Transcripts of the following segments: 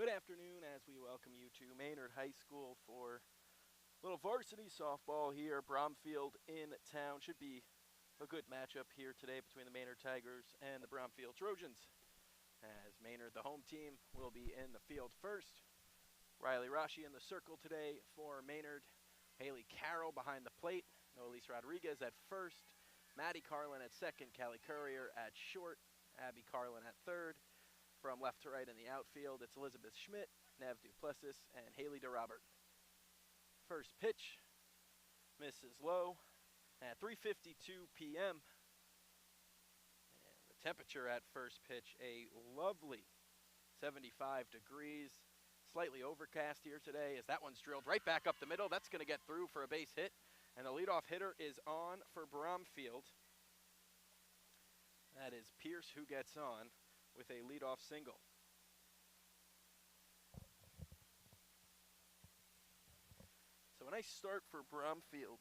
Good afternoon as we welcome you to Maynard High School for little varsity softball here. Bromfield in town. Should be a good matchup here today between the Maynard Tigers and the Bromfield Trojans. As Maynard, the home team, will be in the field first. Riley Rashi in the circle today for Maynard. Haley Carroll behind the plate. Noelise Rodriguez at first. Maddie Carlin at second. Callie Courier at short. Abby Carlin at third. From left to right in the outfield, it's Elizabeth Schmidt, Nev Duplessis, and Haley DeRobert. First pitch, misses low at 3:52 p.m. And the temperature at first pitch, a lovely 75 degrees. Slightly overcast here today as that one's drilled right back up the middle. That's going to get through for a base hit. And the leadoff hitter is on for Bromfield. That is Pierce who gets on with a leadoff single. So a nice start for Bromfield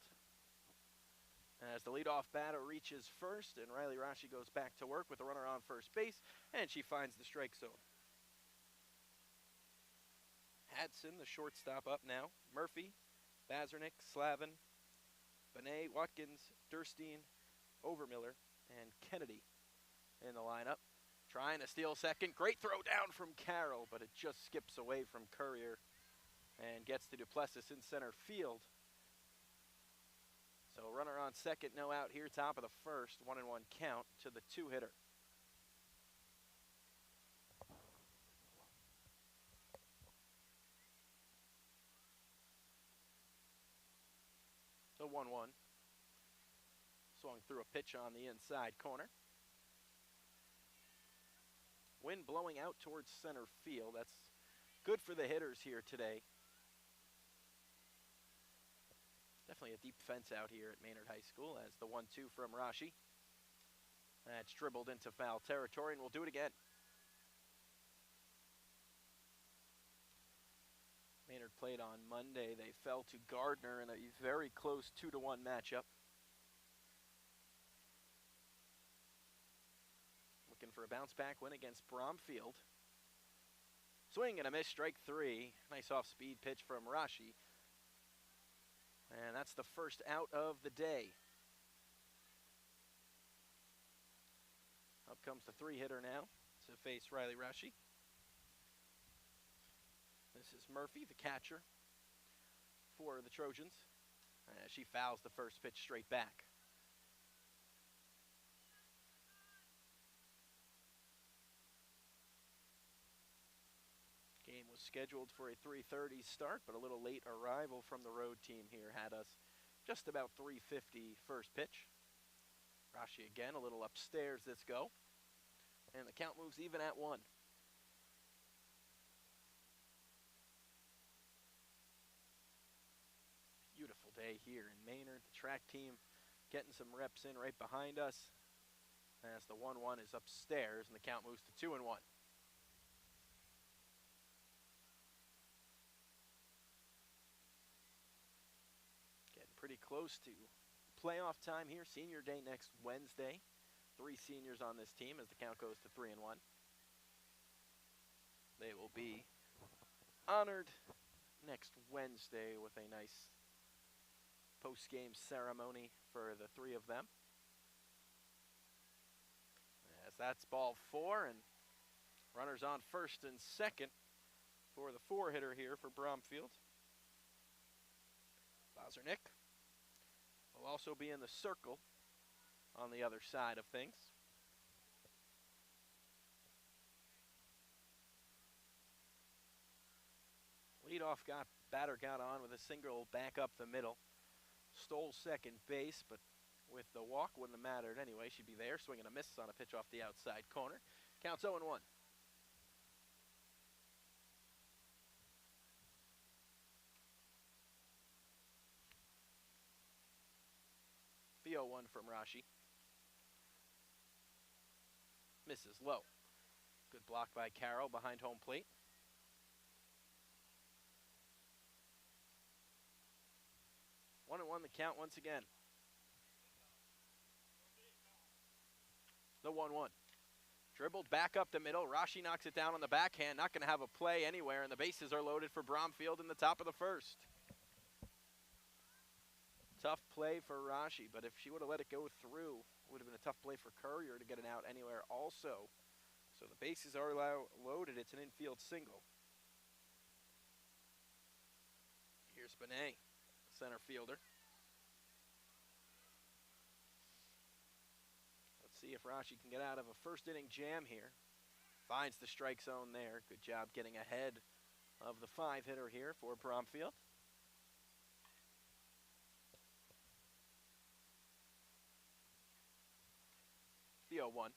as the leadoff batter reaches first and Riley Rashi goes back to work with a runner on first base, and she finds the strike zone. Hadson, the shortstop, up now. Murphy, Bazernick, Slavin, Benet, Watkins, Durstein, Overmiller, and Kennedy in the lineup. Trying to steal second. Great throw down from Carroll, but it just skips away from Courier and gets to Duplessis in center field. So runner on second, no out here, top of the first. 1-1 count to the two-hitter. So 1-1. Swung through a pitch on the inside corner. Wind blowing out towards center field. That's good for the hitters here today. Definitely a deep fence out here at Maynard High School as the 1-2 from Rashi. That's dribbled into foul territory, and we'll do it again. Maynard played on Monday. They fell to Gardner in a very close 2-1 matchup. Looking for a bounce-back win against Bromfield. Swing and a miss, strike three. Nice off-speed pitch from Rashi. And that's the first out of the day. Up comes the three-hitter now to face Riley Rashi. This is Murphy, the catcher for the Trojans. She fouls the first pitch straight back. Game was scheduled for a 3:30 start, but a little late arrival from the road team here had us just about 3:50 first pitch. Rashi again, a little upstairs this go. And the count moves even at 1. Beautiful day here in Maynard. The track team getting some reps in right behind us as the 1-1 is upstairs and the count moves to 2-1. Pretty close to playoff time here. Senior day next Wednesday. 3 seniors on this team as the count goes to 3-1. They will be honored next Wednesday with a nice post-game ceremony for the 3 of them. As that's ball 4, and runners on first and second for the 4-hitter here for Bromfield. Bazernick will also be in the circle on the other side of things. Leadoff batter got on with a single back up the middle. Stole second base, but with the walk wouldn't have mattered anyway. She'd be there, swinging a miss on a pitch off the outside corner. Counts 0-1. The 0-1 from Rashi. Misses low. Good block by Carroll behind home plate. One and one the count once again. The 1-1. Dribbled back up the middle. Rashi knocks it down on the backhand. Not going to have a play anywhere, and the bases are loaded for Bromfield in the top of the first. Tough play for Rashi, but if she would have let it go through, it would have been a tough play for Courier to get it out anywhere also. So the bases are loaded. It's an infield single. Here's Benet, center fielder. Let's see if Rashi can get out of a first inning jam here. Finds the strike zone there. Good job getting ahead of the 5-hitter here for Bromfield. The 0-1.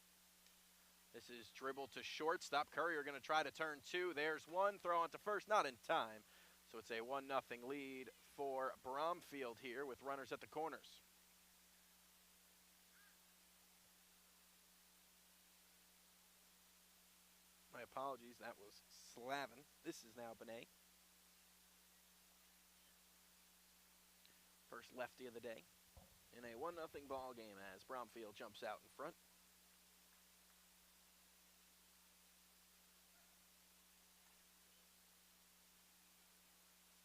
This is dribbled to shortstop. Courier going to try to turn two. There's one. Throw on to first. Not in time. So it's a 1-0 lead for Bromfield here with runners at the corners. My apologies. That was Slavin. This is now Benet. First lefty of the day in a 1-0 ball game as Bromfield jumps out in front.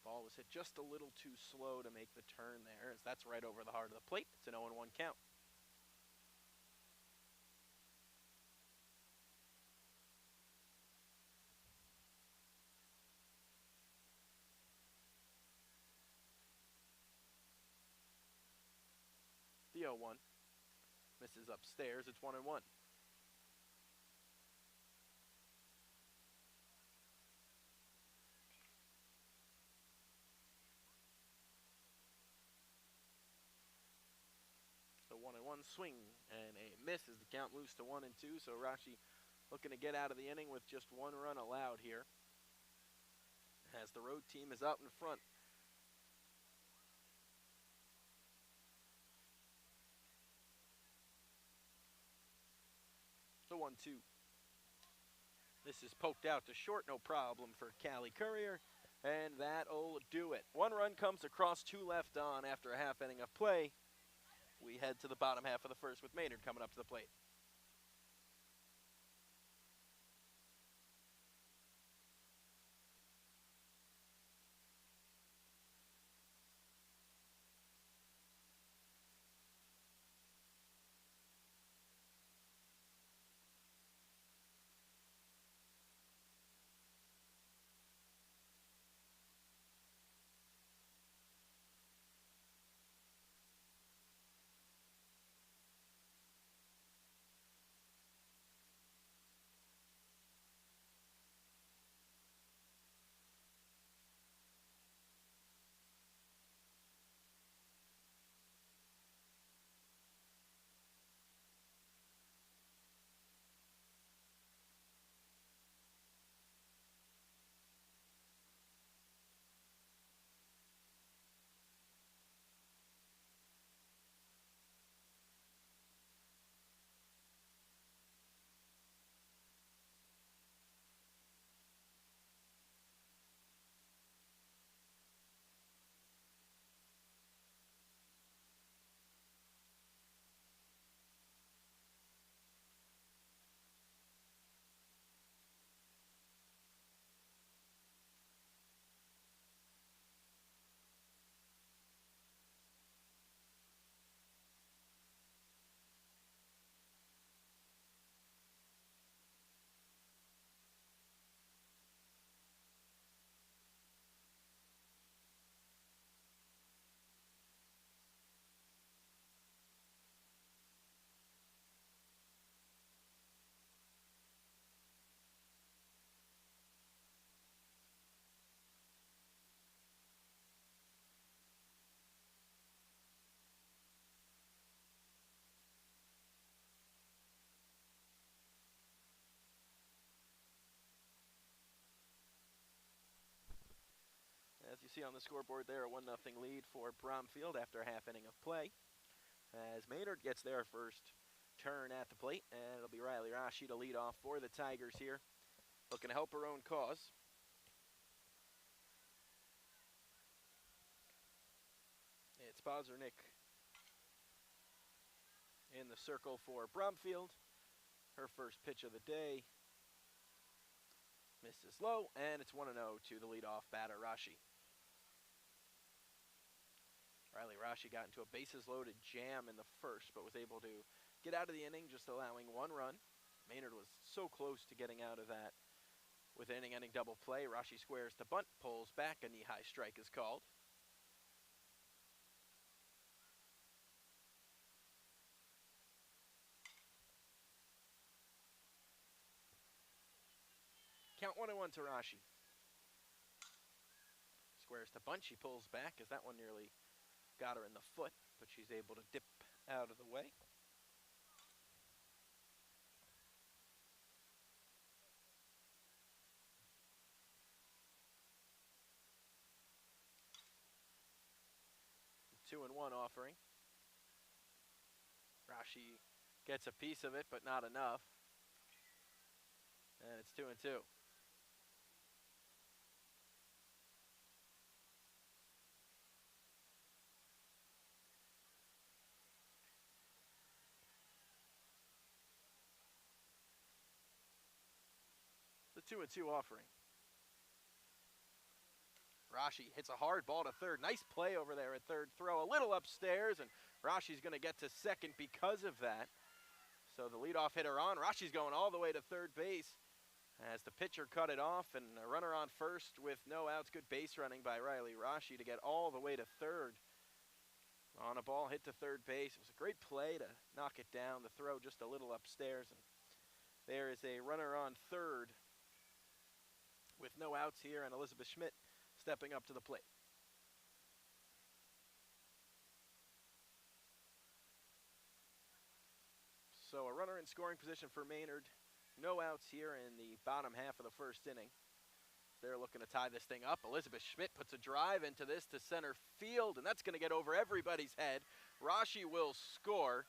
Ball was hit just a little too slow to make the turn there, as that's right over the heart of the plate. It's an 0-1 count. The 0-1 misses upstairs. It's 1-1. The 1-1 swing and a miss as the count moves to 1-2. So Rashi looking to get out of the inning with just one run allowed here, as the road team is out in front. The 1-2. This is poked out to short, no problem for Callie Courier, and that'll do it. One run comes across, two left on after a half inning of play. We head to the bottom half of the first with Maynard coming up to the plate. As you see on the scoreboard there, a 1-0 lead for Bromfield after a half inning of play, as Maynard gets their first turn at the plate, and it'll be Riley Rashi to lead off for the Tigers here, looking to help her own cause. It's Bozernick in the circle for Bromfield. Her first pitch of the day misses low, and it's 1-0 to the leadoff batter, Rashi. Riley Rashi got into a bases-loaded jam in the first, but was able to get out of the inning, just allowing 1 run. Maynard was so close to getting out of that with an inning-ending double play. Rashi squares to bunt, pulls back, a knee-high strike is called. Count 1-1 to Rashi. Squares to bunt, she pulls back as that one nearly got her in the foot, but she's able to dip out of the way. The 2-1 offering. Rashi gets a piece of it, but not enough. And it's 2-2. The 2-2 offering. Rashi hits a hard ball to third. Nice play over there at third. Throw a little upstairs, and Rashi's going to get to second because of that. So the leadoff hitter on. Rashi's going all the way to third base as the pitcher cut it off, and a runner on first with no outs. Good base running by Riley Rashi to get all the way to third. On a ball hit to third base. It was a great play to knock it down. The throw just a little upstairs, and there is a runner on third with no outs here, and Elizabeth Schmidt stepping up to the plate. So a runner in scoring position for Maynard. No outs here in the bottom half of the first inning. They're looking to tie this thing up. Elizabeth Schmidt puts a drive into this to center field, and that's going to get over everybody's head. Rashi will score,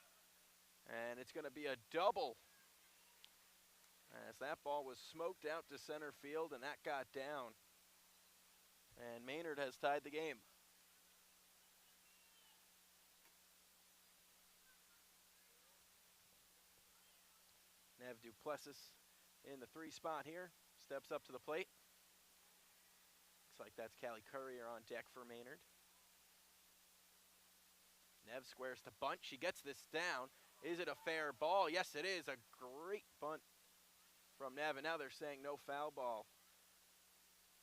and it's going to be a double as that ball was smoked out to center field, and that got down. And Maynard has tied the game. Nev Duplessis in the 3 spot here. Steps up to the plate. Looks like that's Callie Courier on deck for Maynard. Nev squares to bunt. She gets this down. Is it a fair ball? Yes, it is. A great bunt from Nev. And now they're saying no foul ball.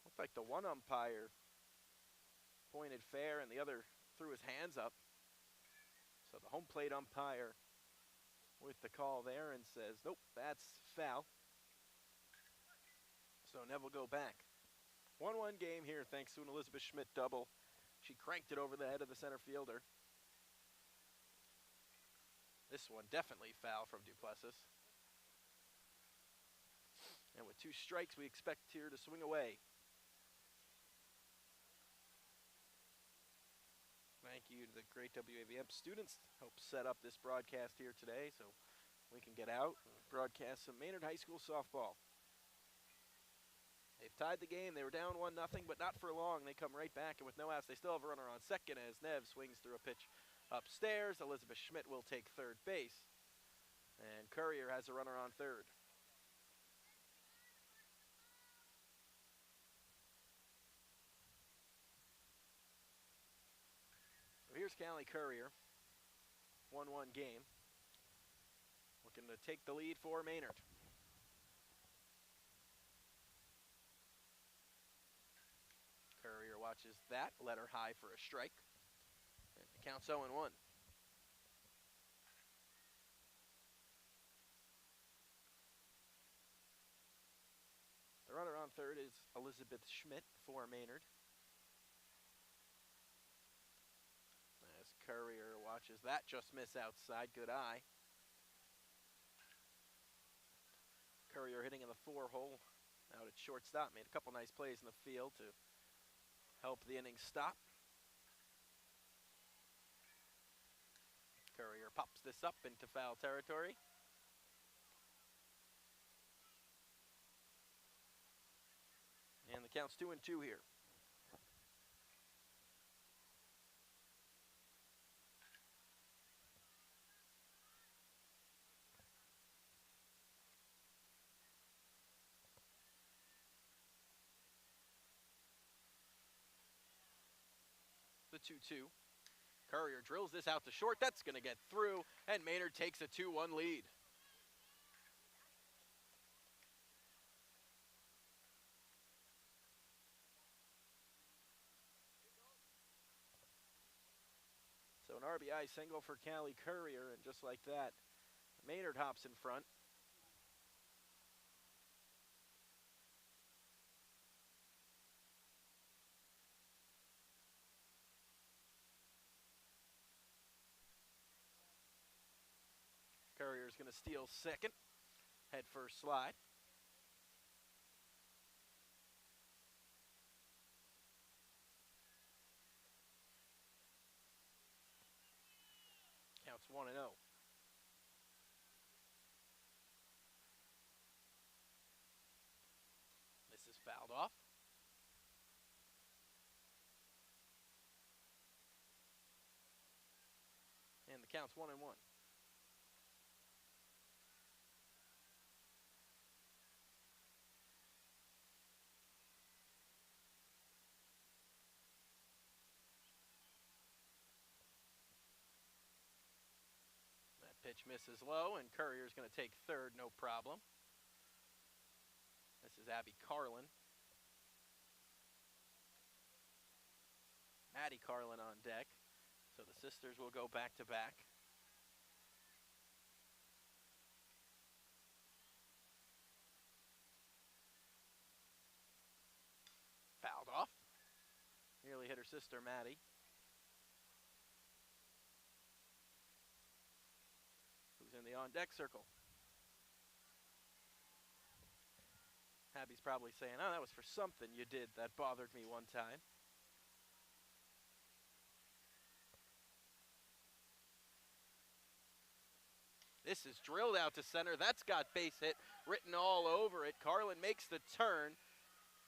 Looked like the one umpire pointed fair and the other threw his hands up. So the home plate umpire with the call there and says, nope, that's foul. So Nev will go back. 1-1 game here thanks to an Elizabeth Schmidt double. She cranked it over the head of the center fielder. This one definitely foul from Duplessis. And with 2 strikes, we expect here to swing away. Thank you to the great WAVM students. Help set up this broadcast here today so we can get out and broadcast some Maynard High School softball. They've tied the game. They were down 1-0, but not for long. They come right back, and with no outs, they still have a runner on second as Nev swings through a pitch upstairs. Elizabeth Schmidt will take third base, and Courier has a runner on third. So here's Callie Courier, 1-1 game, looking to take the lead for Maynard. Courier watches that, let her high for a strike. And it counts 0-1. The runner on third is Elizabeth Schmidt for Maynard. As Courier watches that just miss outside, good eye. Courier hitting in the 4-hole out at shortstop, made a couple nice plays in the field to help the inning stop. Courier pops this up into foul territory. And the count's 2-2 here. the 2-2. Courier drills this out to short. That's going to get through, and Maynard takes a 2-1 lead. So an RBI single for Callie Courier, and just like that, Maynard hops in front. Courier's going to steal second. Head first slide. Counts 1-0. This is fouled off. And the count's 1-1. Pitch misses low, and Courier's going to take third, no problem. This is Abby Carlin. Maddie Carlin on deck. So the sisters will go back to back. Fouled off. Nearly hit her sister, Maddie. Who's in the on-deck circle. Abby's probably saying, oh, that was for something you did that bothered me one time. This is drilled out to center. That's got base hit written all over it. Carlin makes the turn.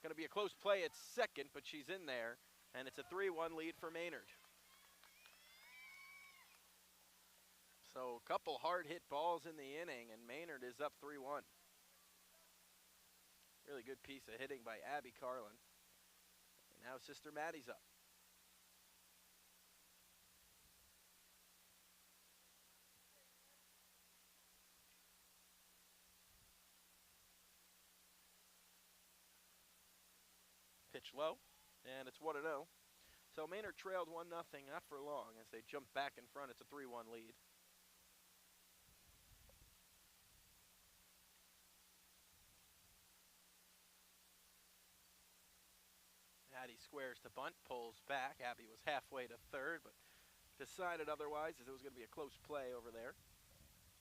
Going to be a close play at second, but she's in there. And it's a 3-1 lead for Maynard. So a couple hard hit balls in the inning, and Maynard is up 3-1. Really good piece of hitting by Abby Carlin. And now sister Maddie's up. Pitch low, and it's 1-0. So Maynard trailed 1-0, not for long, as they jump back in front. It's a 3-1 lead. Addie squares to bunt, pulls back. Abby was halfway to third, but decided otherwise, as it was going to be a close play over there.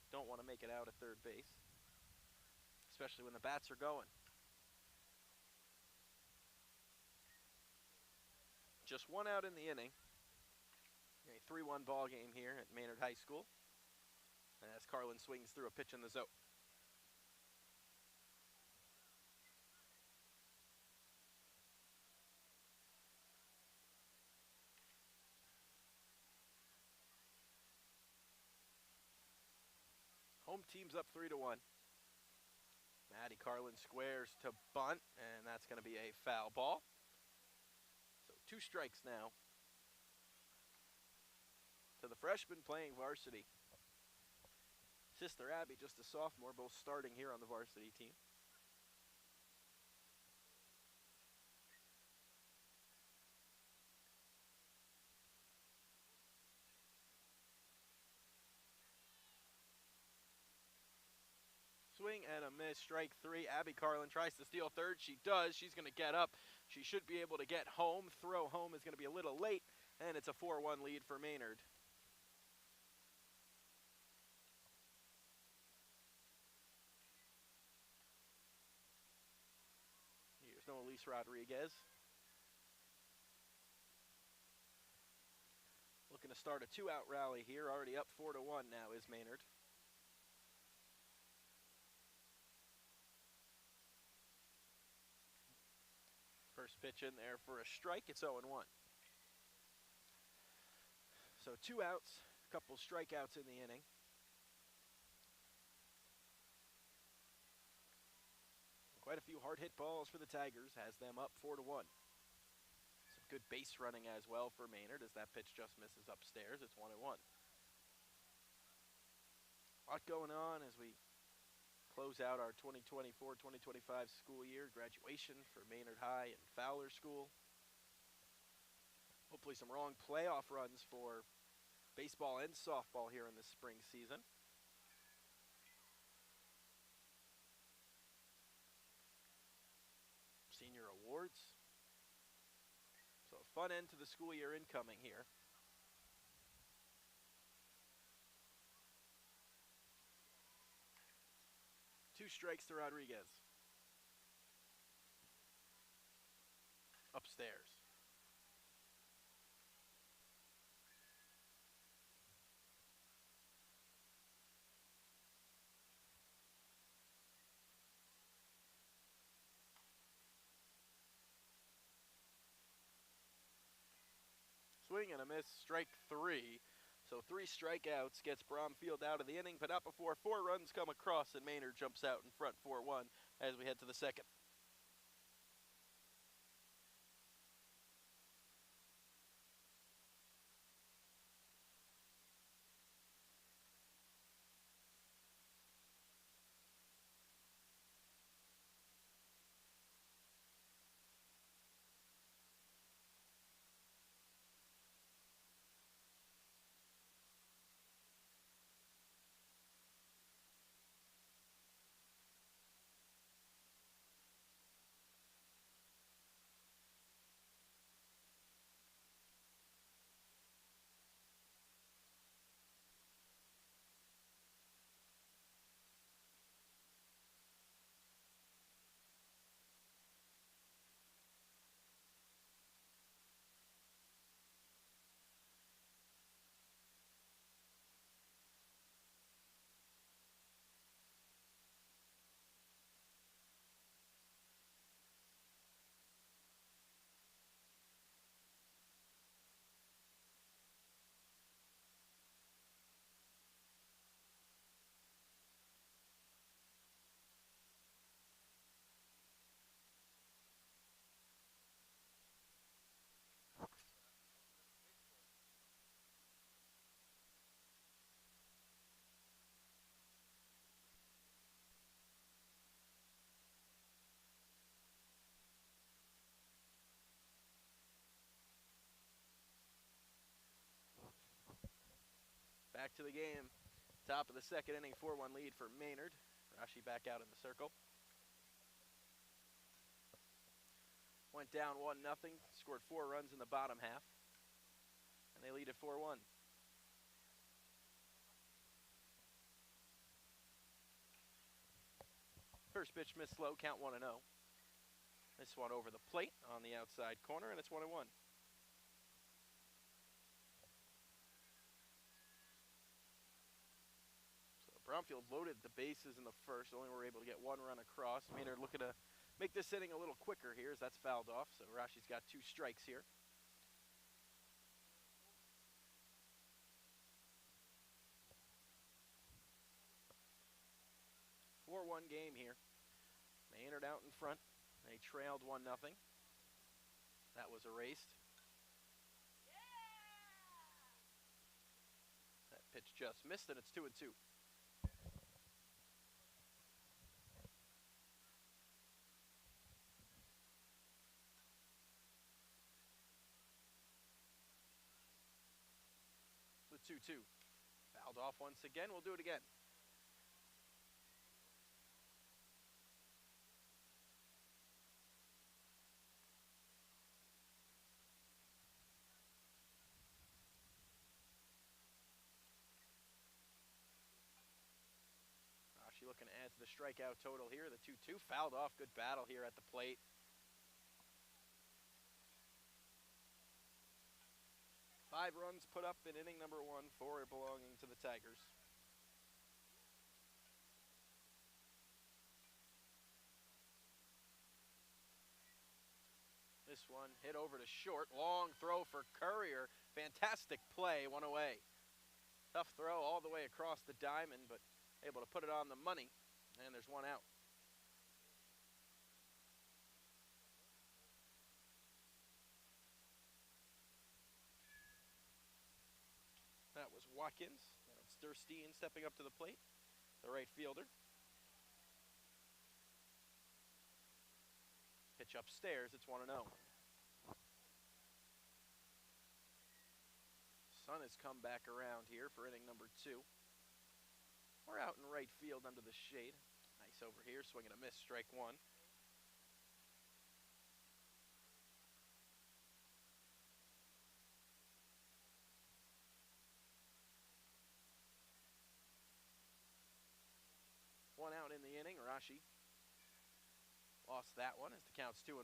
Don't want to make it out at third base, especially when the bats are going. Just one out in the inning. A 3-1 ball game here at Maynard High School. And as Carlin swings through a pitch in the zone. Home team's up 3-1. Maddie Carlin squares to bunt, and that's going to be a foul ball. So 2 strikes now to the freshman playing varsity. Sister Abby, just a sophomore, both starting here on the varsity team. Swing and a miss, strike 3. Abby Carlin tries to steal third. She does. She's going to get up. She should be able to get home. Throw home is going to be a little late, and it's a 4-1 lead for Maynard. Here's no Elise Rodriguez. Looking to start a 2-out rally here. Already up 4-1 now is Maynard. First pitch in there for a strike. It's 0-1. So 2 outs, a couple strikeouts in the inning. Quite a few hard hit balls for the Tigers, has them up 4-1. Some good base running as well for Maynard as that pitch just misses upstairs. It's 1-1. A lot going on as we close out our 2024-2025 school year. Graduation for Maynard High and Fowler School. Hopefully some long playoff runs for baseball and softball here in the spring season. Senior awards. So a fun end to the school year incoming here. Two strikes to Rodriguez. Upstairs. Swing and a miss, strike 3. So 3 strikeouts gets Bromfield out of the inning, but not before 4 runs come across and Maynard jumps out in front 4-1 as we head to the second. Back to the game. Top of the second inning, 4-1 lead for Maynard. Rashi back out in the circle. Went down 1-0, scored 4 runs in the bottom half, and they lead at 4-1. First pitch missed slow, count 1-0. This one over the plate on the outside corner, and it's 1-1. So Bromfield loaded the bases in the first, only were able to get 1 run across. Maynard looking to make this inning a little quicker here as that's fouled off, so Rashi's got 2 strikes here. Game here. Maynard out in front. They trailed 1-0. That was erased. That pitch just missed, and it's 2-2. The 2-2. Fouled off once again. We'll do it again. Looking to add to the strikeout total here. The 2-2 fouled off. Good battle here at the plate. Five runs put up in inning number 1, 4 belonging to the Tigers. This one hit over to short. Long throw for Courier. Fantastic play. 1 away. Tough throw all the way across the diamond, but able to put it on the money, and there's 1 out. Watkins. Now it's Durstein stepping up to the plate, the right fielder. Pitch upstairs, it's 1-0. Sun has come back around here for inning number 2. We're out in right field under the shade. Nice over here, swing and a miss, strike 1. One out in the inning. Rashi lost that one as the count's 2-1.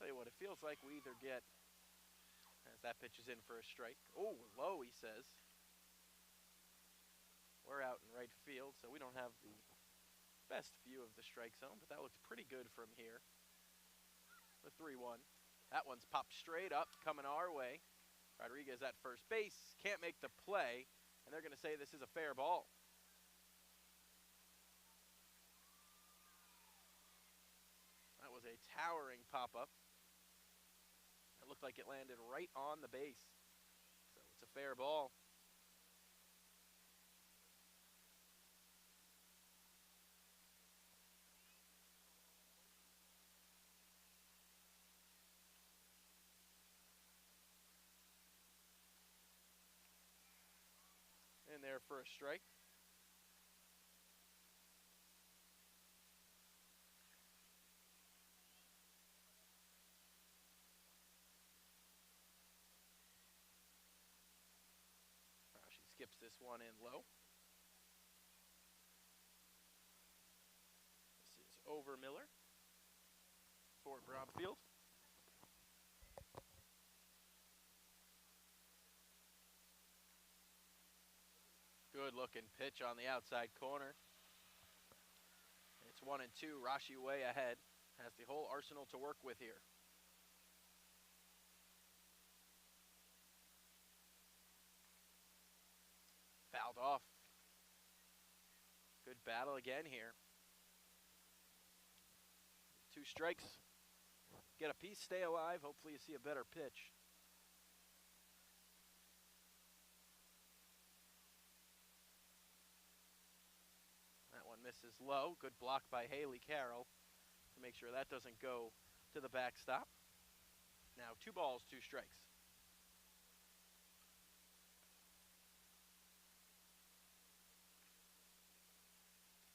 Tell you what, it feels like we either get, as that pitch is in for a strike. Oh, low, he says. We're out in right field, so we don't have the best view of the strike zone, but that looks pretty good from here. The 3-1. That one's popped straight up, coming our way. Rodriguez at first base, can't make the play, and they're going to say this is a fair ball. That was a towering pop-up. It looked like it landed right on the base. So it's a fair ball. In there for a strike. She skips this one in low. This is over Miller for Bromfield. Good looking pitch on the outside corner. It's 1-2. Rashi way ahead. Has the whole arsenal to work with here. Fouled off. Good battle again here. 2 strikes. Get a piece, stay alive. Hopefully you see a better pitch. That one misses low. Good block by Haley Carroll to make sure that doesn't go to the backstop. Now 2 balls, 2 strikes.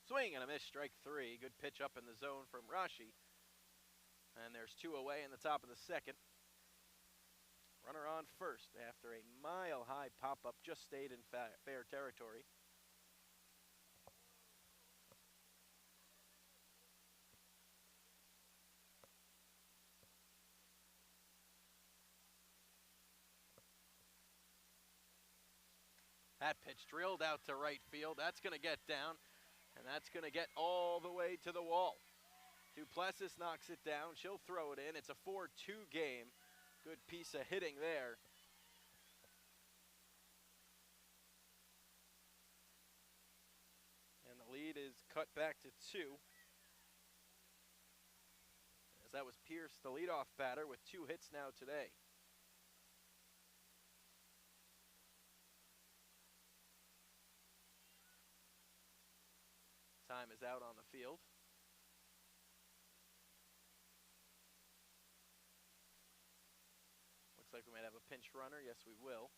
Swing and a miss, strike 3. Good pitch up in the zone from Rashi. And there's 2 away in the top of the second. Runner on first after a mile-high pop-up, just stayed in fair territory. That pitch drilled out to right field. That's going to get down, and that's going to get all the way to the wall. Duplessis knocks it down. She'll throw it in. It's a 4-2 game. Good piece of hitting there. And the lead is cut back to 2. As that was Pierce, the leadoff batter, with 2 hits now today. Time is out on the field. Looks like we might have a pinch runner. Yes, we will.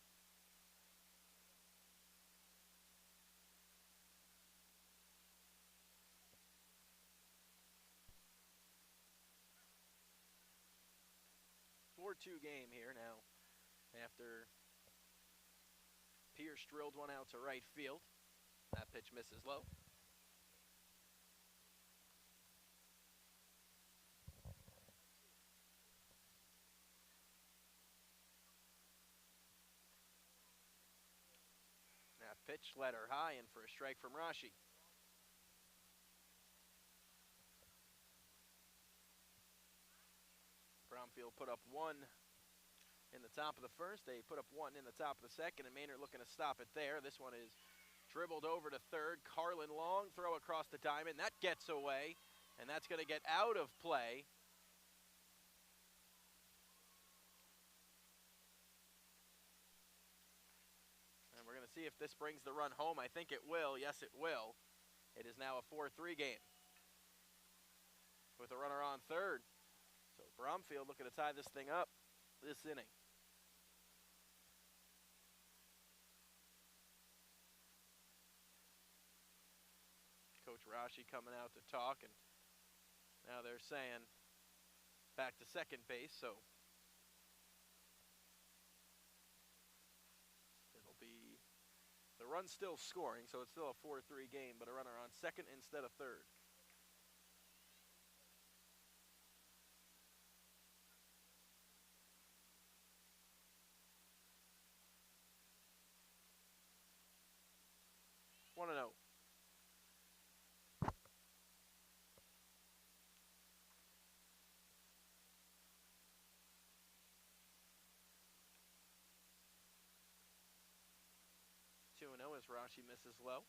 A 4-2 game here now after Pierce drilled one out to right field. That pitch misses low. Pitch led her high, in for a strike from Rashi. Bromfield put up 1 in the top of the first. They put up 1 in the top of the second, and Maynard looking to stop it there. This one is Dribbled over to third. Carlin long throw across the diamond. That gets away, and that's going to get out of play. And we're going to see if this brings the run home. I think it will. Yes, it will. It is now a 4-3 game with a runner on third. So Bromfield looking to tie this thing up this inning. Coach Rashi coming out to talk, and now they're saying back to second base, so it'll be the run's still scoring, so it's still a 4-3 game, but a runner on second instead of third. Want to know. Two and 0 as Rashi misses low.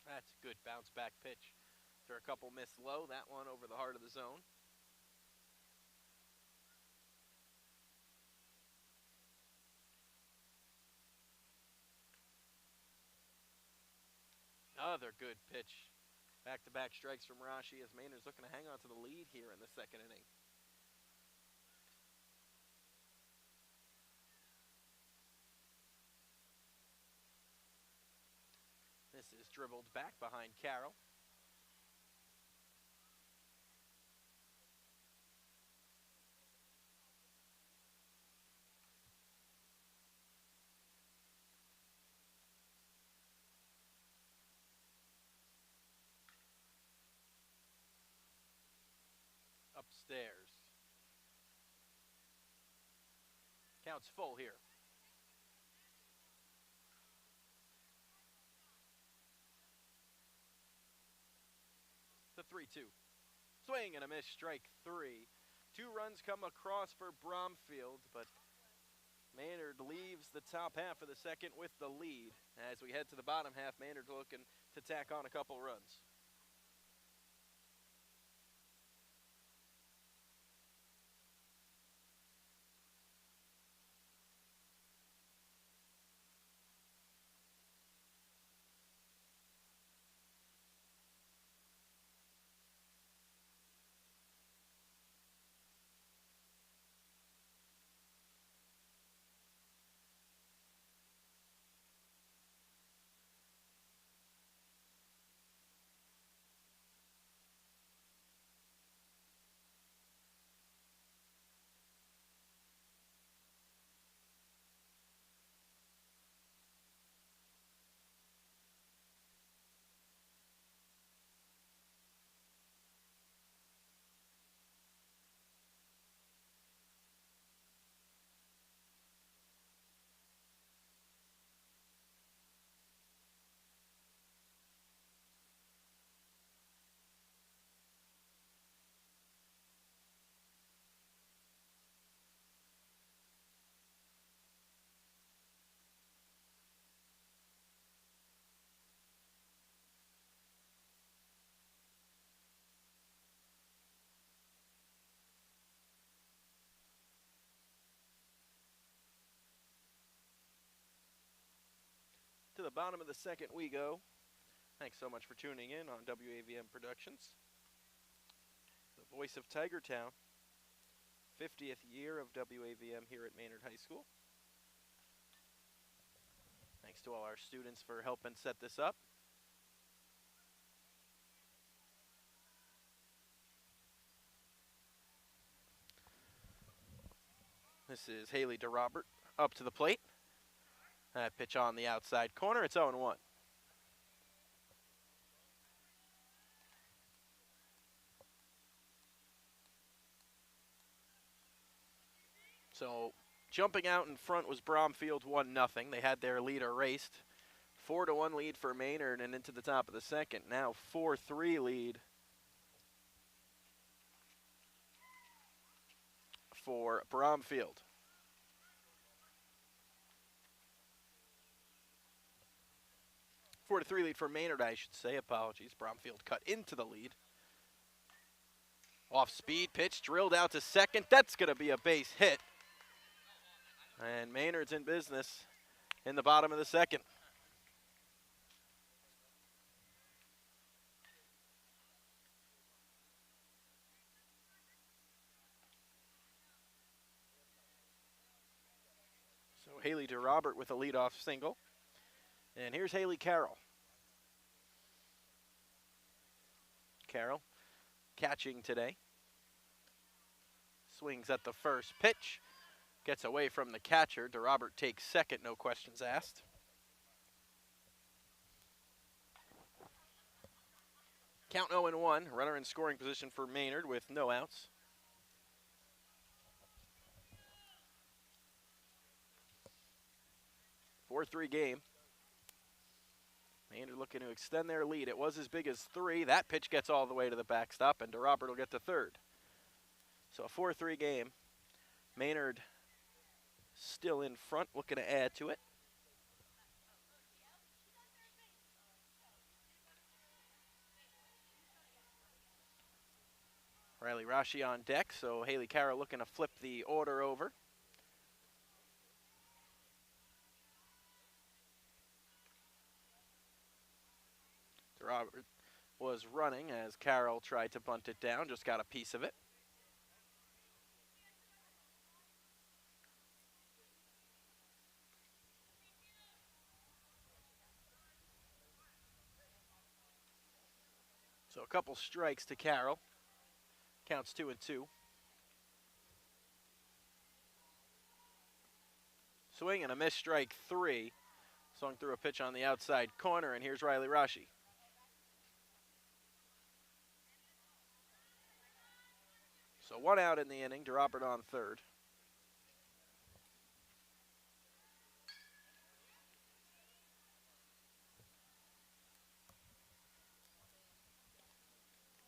That's a good bounce back pitch. After a couple missed low, that one over the heart of the zone. Another good pitch. Back-to-back strikes from Rashi as Maynard's looking to hang on to the lead here in the second inning. This is dribbled back behind Carroll. Upstairs. Count's full here. The 3-2. Swing and a miss, strike three. 2 runs come across for Bromfield, but Maynard leaves the top half of the second with the lead. As we head to the bottom half, Maynard's looking to tack on a couple runs. To the bottom of the second we go. Thanks so much for tuning in on WAVM Productions. The voice of Tigertown. 50th year of WAVM here at Maynard High School. Thanks to all our students for helping set this up. This is Haley DeRobert up to the plate. That pitch on the outside corner. It's 0-1. So jumping out in front was Bromfield 1-0. They had their lead erased. 4-1 lead for Maynard and into the top of the second. Now 4-3 lead for Bromfield. Four to 3 lead for Maynard, I should say. Apologies. Bromfield cut into the lead. Off speed pitch, drilled out to second. That's going to be a base hit. And Maynard's in business in the bottom of the second. So Haley DeRobert with a leadoff single. And here's Haley Carroll. Carroll catching today. Swings at the first pitch. Gets away from the catcher. DeRobert takes second, no questions asked. Count 0-1. Runner in scoring position for Maynard with no outs. Four-3 game. Maynard looking to extend their lead. It was as big as 3. That pitch gets all the way to the backstop, and DeRobert will get to third. So a 4-3 game. Maynard still in front, looking to add to it. Riley Rashi on deck, so Haley Carroll looking to flip the order over. DeRobert was running as Carroll tried to bunt it down, just got a piece of it. So a couple strikes to Carroll. Counts 2-2. Swing and a miss, strike 3. Swung through a pitch on the outside corner, and here's Riley Rashi. So 1 out in the inning, DeRobert on third.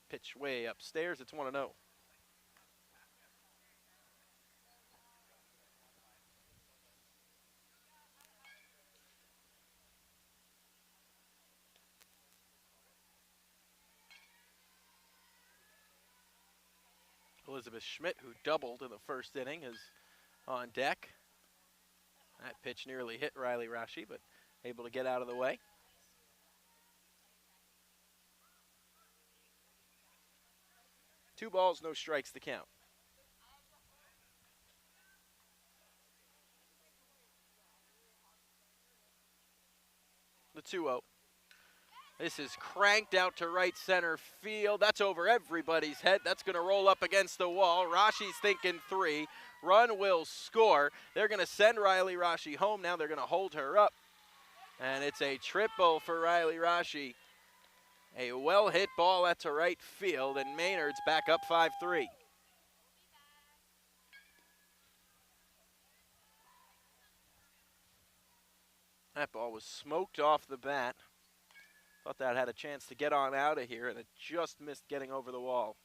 Pitch way upstairs, it's 1-0. Elizabeth Schmidt, who doubled in the first inning, is on deck. That pitch nearly hit Riley Rashi, but able to get out of the way. Two balls, no strikes to count. The 2-0. This is cranked out to right center field. That's over everybody's head. That's going to roll up against the wall. Rashi's thinking 3. Run will score. They're going to send Riley Rashi home now. They're going to hold her up. And it's a triple for Riley Rashi. A well-hit ball out to right field, and Maynard's back up 5-3. That ball was smoked off the bat. Thought that had a chance to get on out of here, and it just missed getting over the wall.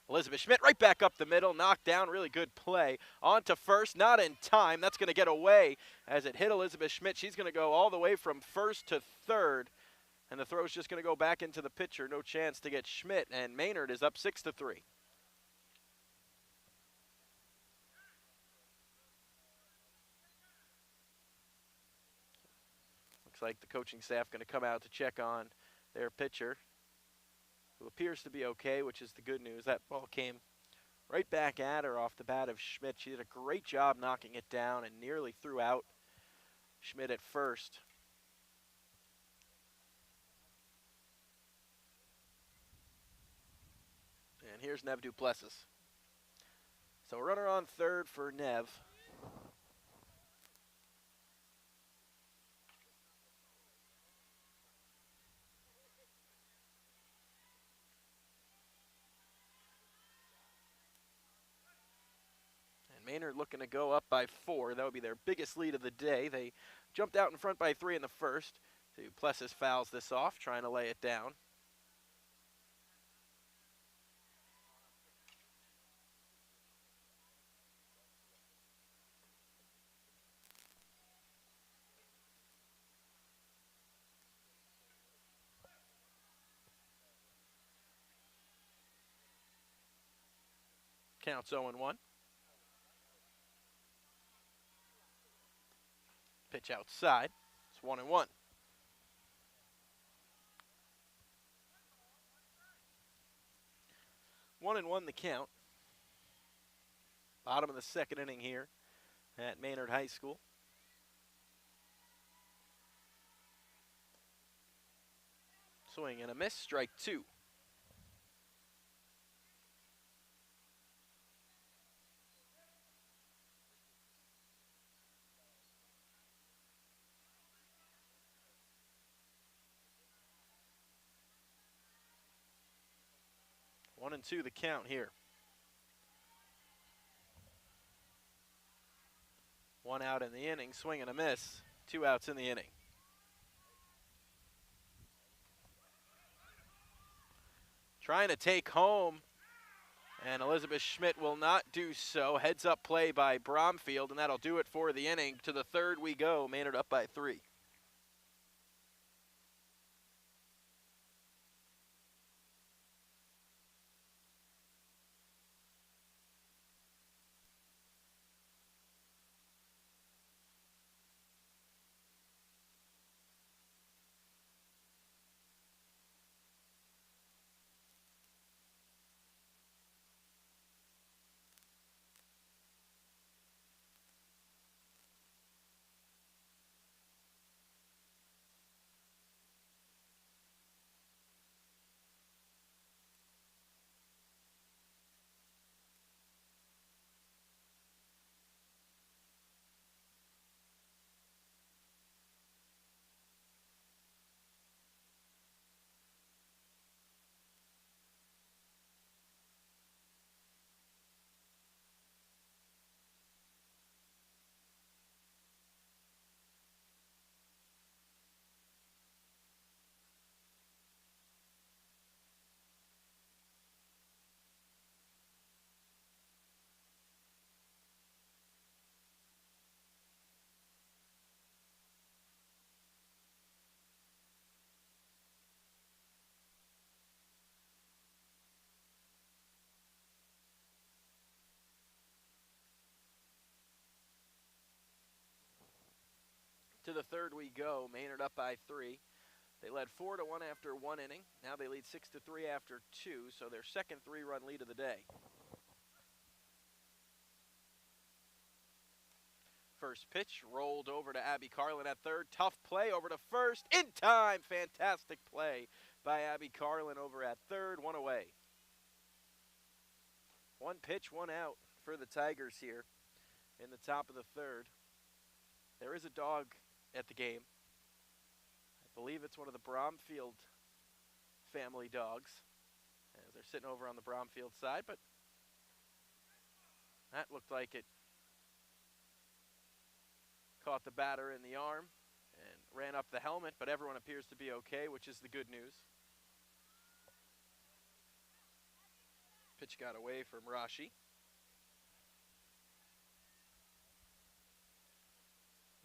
Elizabeth Schmidt right back up the middle, knocked down, really good play. On to first, not in time. That's going to get away as it hit Elizabeth Schmidt. She's going to go all the way from first to third, and the throw's just going to go back into the pitcher. No chance to get Schmidt, and Maynard is up 6-3. Looks like the coaching staff going to come out to check on their pitcher, who appears to be okay, which is the good news. That ball came right back at her off the bat of Schmidt. She did a great job knocking it down and nearly threw out Schmidt at first. And here's Nev Duplessis. So a runner on third for Nev. Maynard looking to go up by 4. That would be their biggest lead of the day. They jumped out in front by 3 in the first. Duplessis fouls this off, trying to lay it down. Counts 0-1. Pitch outside. It's 1-1. 1-1 the count. Bottom of the second inning here at Maynard High School. Swing and a miss, strike 2. One and two the count here. One out in the inning, swing and a miss. 2 outs in the inning. Trying to take home, and Elizabeth Schmidt will not do so. Heads up play by Bromfield, and that'll do it for the inning. To the third we go, Maynard up by 3. To the third we go, Maynard up by 3. They led 4-1 after 1 inning. Now they lead 6-3 after 2, so their second 3-run lead of the day. First pitch rolled over to Abby Carlin at third. Tough play over to first. In time! Fantastic play by Abby Carlin over at third. 1 away. 1 pitch, 1 out for the Tigers here in the top of the third. There is a dog at the game. I believe it's one of the Bromfield family dogs, as they're sitting over on the Bromfield side, but that looked like it caught the batter in the arm and ran up the helmet, but everyone appears to be okay, which is the good news. Pitch got away from Rashi.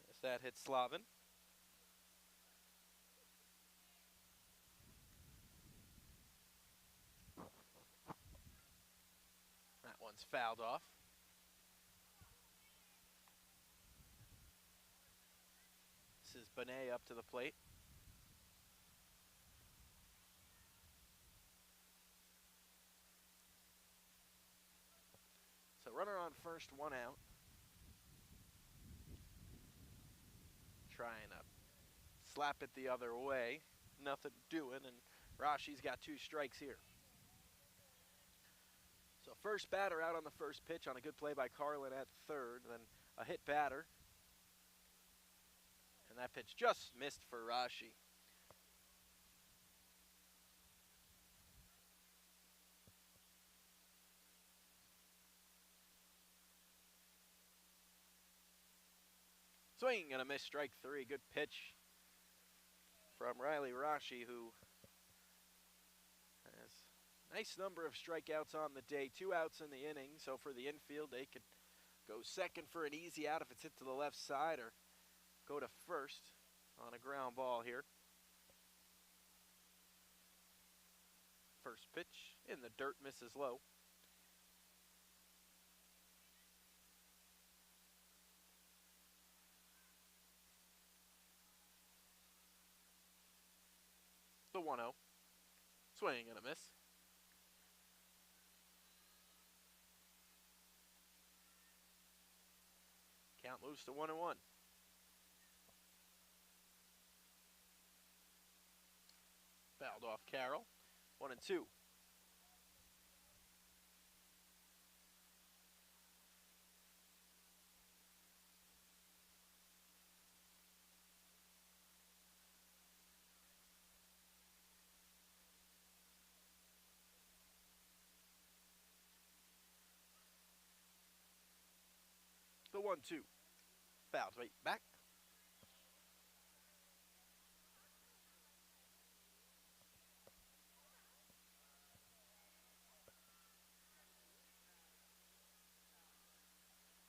As that hit Slavin. That one's fouled off. This is Benet up to the plate. So runner on first, 1 out. Trying to slap it the other way. Nothing doing, and Rashi's got 2 strikes here. So first batter out on the first pitch on a good play by Carlin at third, then a hit batter. And that pitch just missed for Rashi. Swing and a miss, strike 3. Good pitch from Riley Rashi, who has a nice number of strikeouts on the day. 2 outs in the inning, so for the infield, they could go second for an easy out if it's hit to the left side, or go to first on a ground ball here. First pitch in the dirt, misses low. the 1-0. Swing and a miss. Count moves to 1-1. Fouled off Carroll. 1-2. The 1-2. Fouls right back.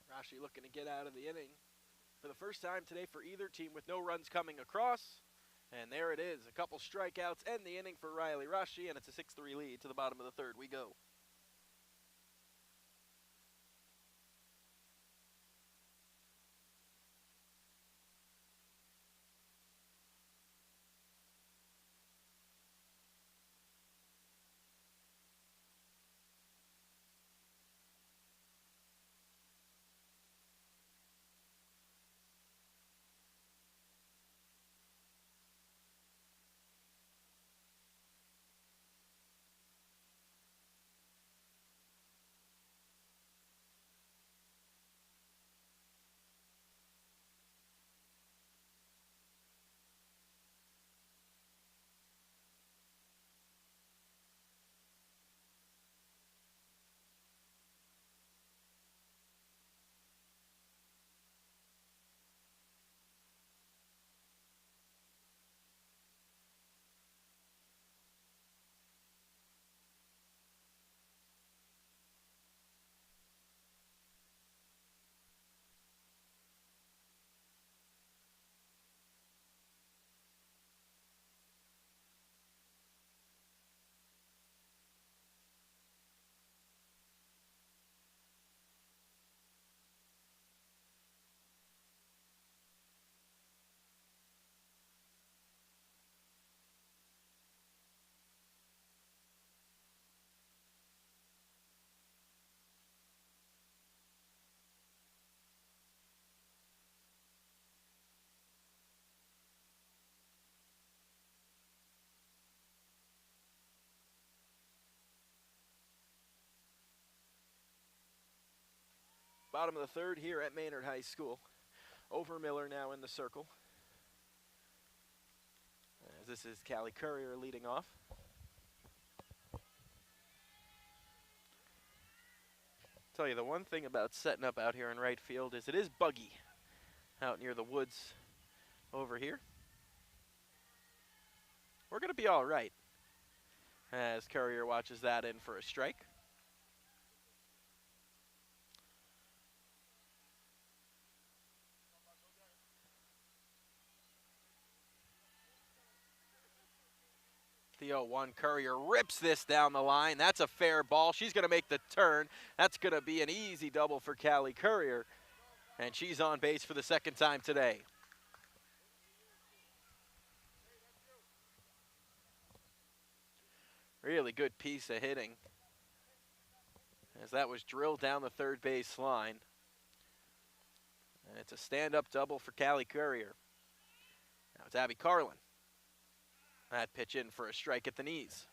Rashi looking to get out of the inning for the first time today for either team with no runs coming across. And there it is. A couple strikeouts end the inning for Riley Rashi, and it's a 6-3 lead to the bottom of the third we go. Bottom of the third here at Maynard High School. Over Miller now in the circle. As this is Callie Courier leading off. Tell you, the one thing about setting up out here in right field is it is buggy out near the woods over here. We're going to be all right as Courier watches that in for a strike. The 0-1, Courier rips this down the line. That's a fair ball. She's going to make the turn. That's going to be an easy double for Callie Courier. And she's on base for the second time today. Really good piece of hitting, as that was drilled down the third base line. And it's a stand-up double for Callie Courier. Now it's Abby Carlin. That pitch in for a strike at the knees.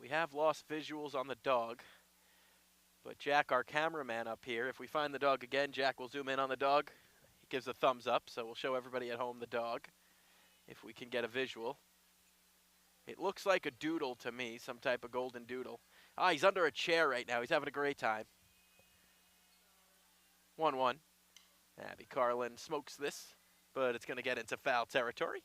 We have lost visuals on the dog, but Jack, our cameraman up here, if we find the dog again, Jack will zoom in on the dog. He gives a thumbs up, so we'll show everybody at home the dog, if we can get a visual. It looks like a doodle to me, some type of golden doodle. Ah, he's under a chair right now. He's having a great time. 1-1. Abby Carlin smokes this, but it's going to get into foul territory.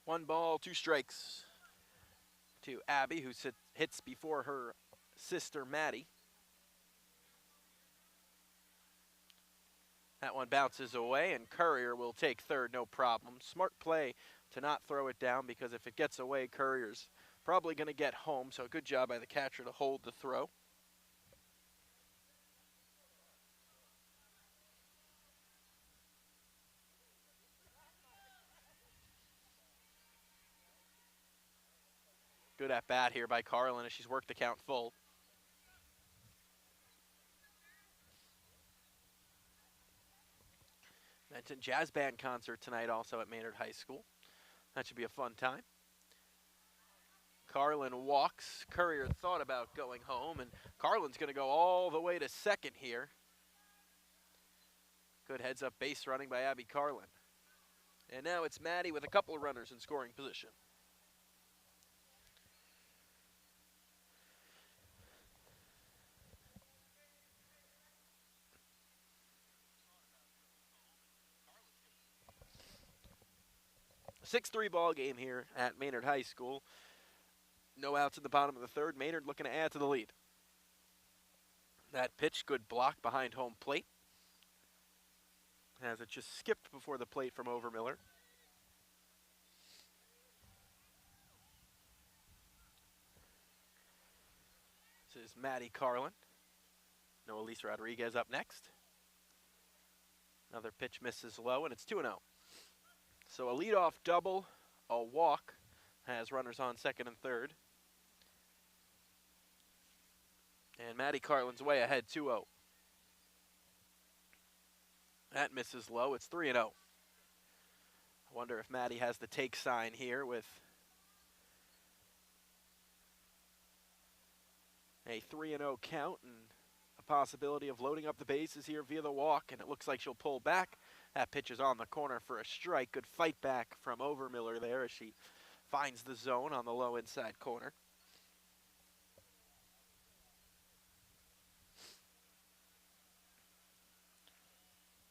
One ball, two strikes to Abby, who hits before her sister Maddie. That one bounces away, and Courier will take third, no problem. Smart play to not throw it down, because if it gets away, Courier's Probably going to get home, so good job by the catcher to hold the throw. Good at bat here by Carlin as she's worked the count full. Mentioned jazz band concert tonight also at Maynard High School. That should be a fun time. Carlin walks. Courier thought about going home, and Carlin's going to go all the way to second here. Good heads-up base running by Abby Carlin. And now it's Maddie with a couple of runners in scoring position. A 6-3 ball game here at Maynard High School. No outs in the bottom of the third. Maynard looking to add to the lead. That pitch, good block behind home plate. As it just skipped before the plate from Overmiller. This is Maddie Carlin. Noah Lisa Rodriguez up next. Another pitch misses low, and it's 2-0. So a leadoff double, a walk, has runners on second and third. And Maddie Carlin's way ahead, 2-0. That misses low. It's 3-0. I wonder if Maddie has the take sign here with a 3-0 count and a possibility of loading up the bases here via the walk, and it looks like she'll pull back. That pitch is on the corner for a strike. Good fight back from Overmiller there as she finds the zone on the low inside corner.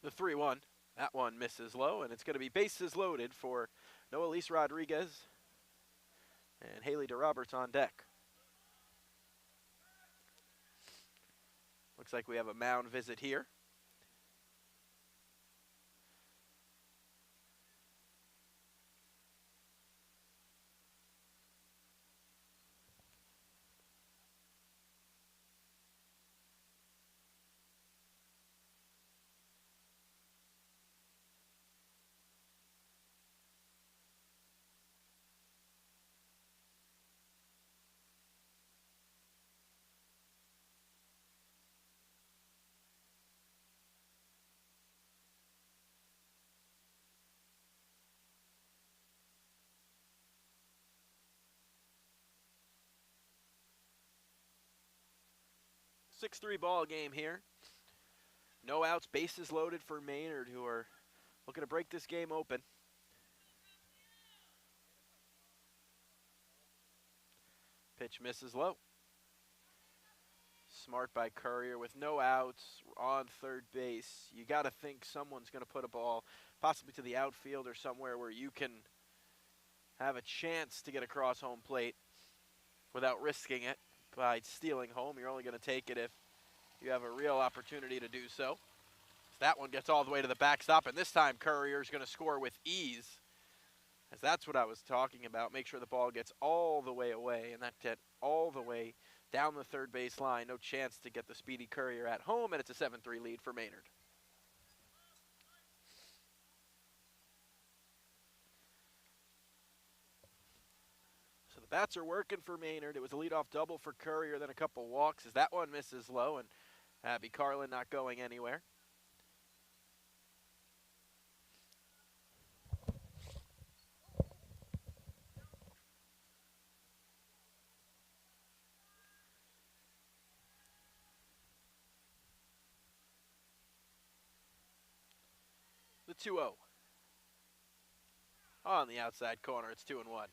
The 3-1, that one misses low, and it's going to be bases loaded for Noah Lisa Rodriguez and Haley DeRoberts on deck. Looks like we have a mound visit here. A 6-3 ball game here. No outs, bases loaded for Maynard, who are looking to break this game open. Pitch misses low. Smart by Courier with no outs on third base. You got to think someone's going to put a ball possibly to the outfield or somewhere where you can have a chance to get across home plate without risking it by stealing home. You're only going to take it if you have a real opportunity to do so. That one gets all the way to the backstop, and this time Courier's going to score with ease. As that's what I was talking about. Make sure the ball gets all the way away, and that get all the way down the third base line. No chance to get the speedy Courier at home, and it's a 7-3 lead for Maynard. So the bats are working for Maynard. It was a leadoff double for Courier, then a couple walks as that one misses low, and Abby Carlin not going anywhere. The 2-0. On the outside corner, it's 2-1.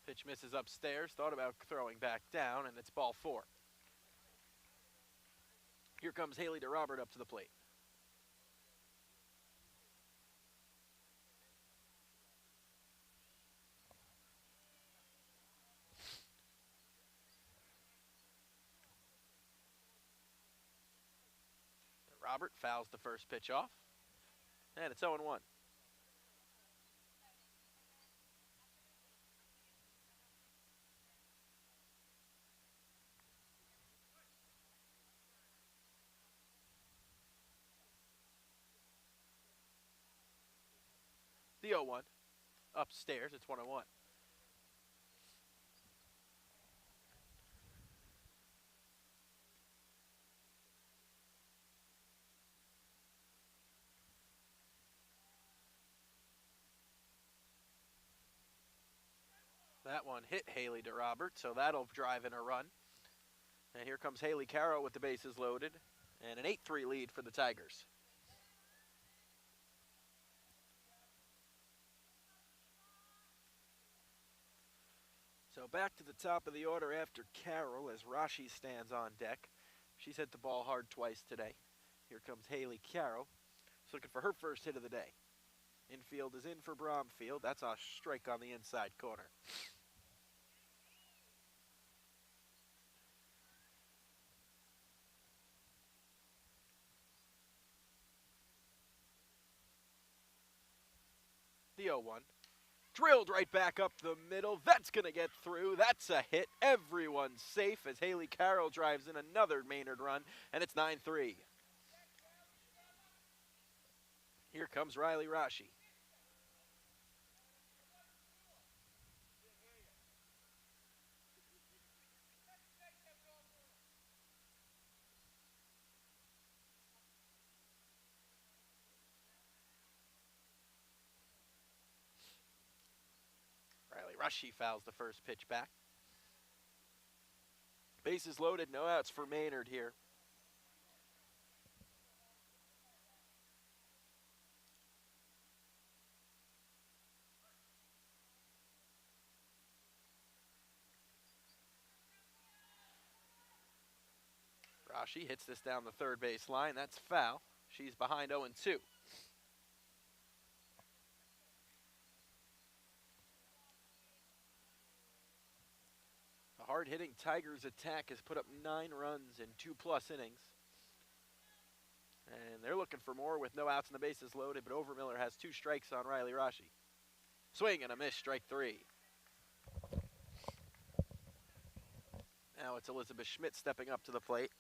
Pitch misses upstairs, thought about throwing back down, and it's ball 4. Here comes Haley DeRobert up to the plate. DeRobert fouls the first pitch off. And it's 0-1. The 0-1. Upstairs, it's 1-1. That one hit Haley DeRobert, so that'll drive in a run. And here comes Haley Carroll with the bases loaded. And an 8-3 lead for the Tigers. So back to the top of the order after Carroll as Rashi stands on deck. She's hit the ball hard twice today. Here comes Haley Carroll. She's looking for her first hit of the day. Infield is in for Bromfield. That's a strike on the inside corner. The 0-1. Drilled right back up the middle. That's going to get through. That's a hit. Everyone's safe as Haley Carroll drives in another Maynard run, and it's 9-3. Here comes Riley Rashi. Riley Rashi fouls the first pitch back. Bases loaded, no outs for Maynard here. Rashi hits this down the third base line. That's foul. She's behind 0-2. The hard-hitting Tigers attack has put up 9 runs in 2+ innings. And they're looking for more with no outs and the bases loaded, but Overmiller has 2 strikes on Riley Rashi. Swing and a miss, strike 3. Now it's Elizabeth Schmidt stepping up to the plate.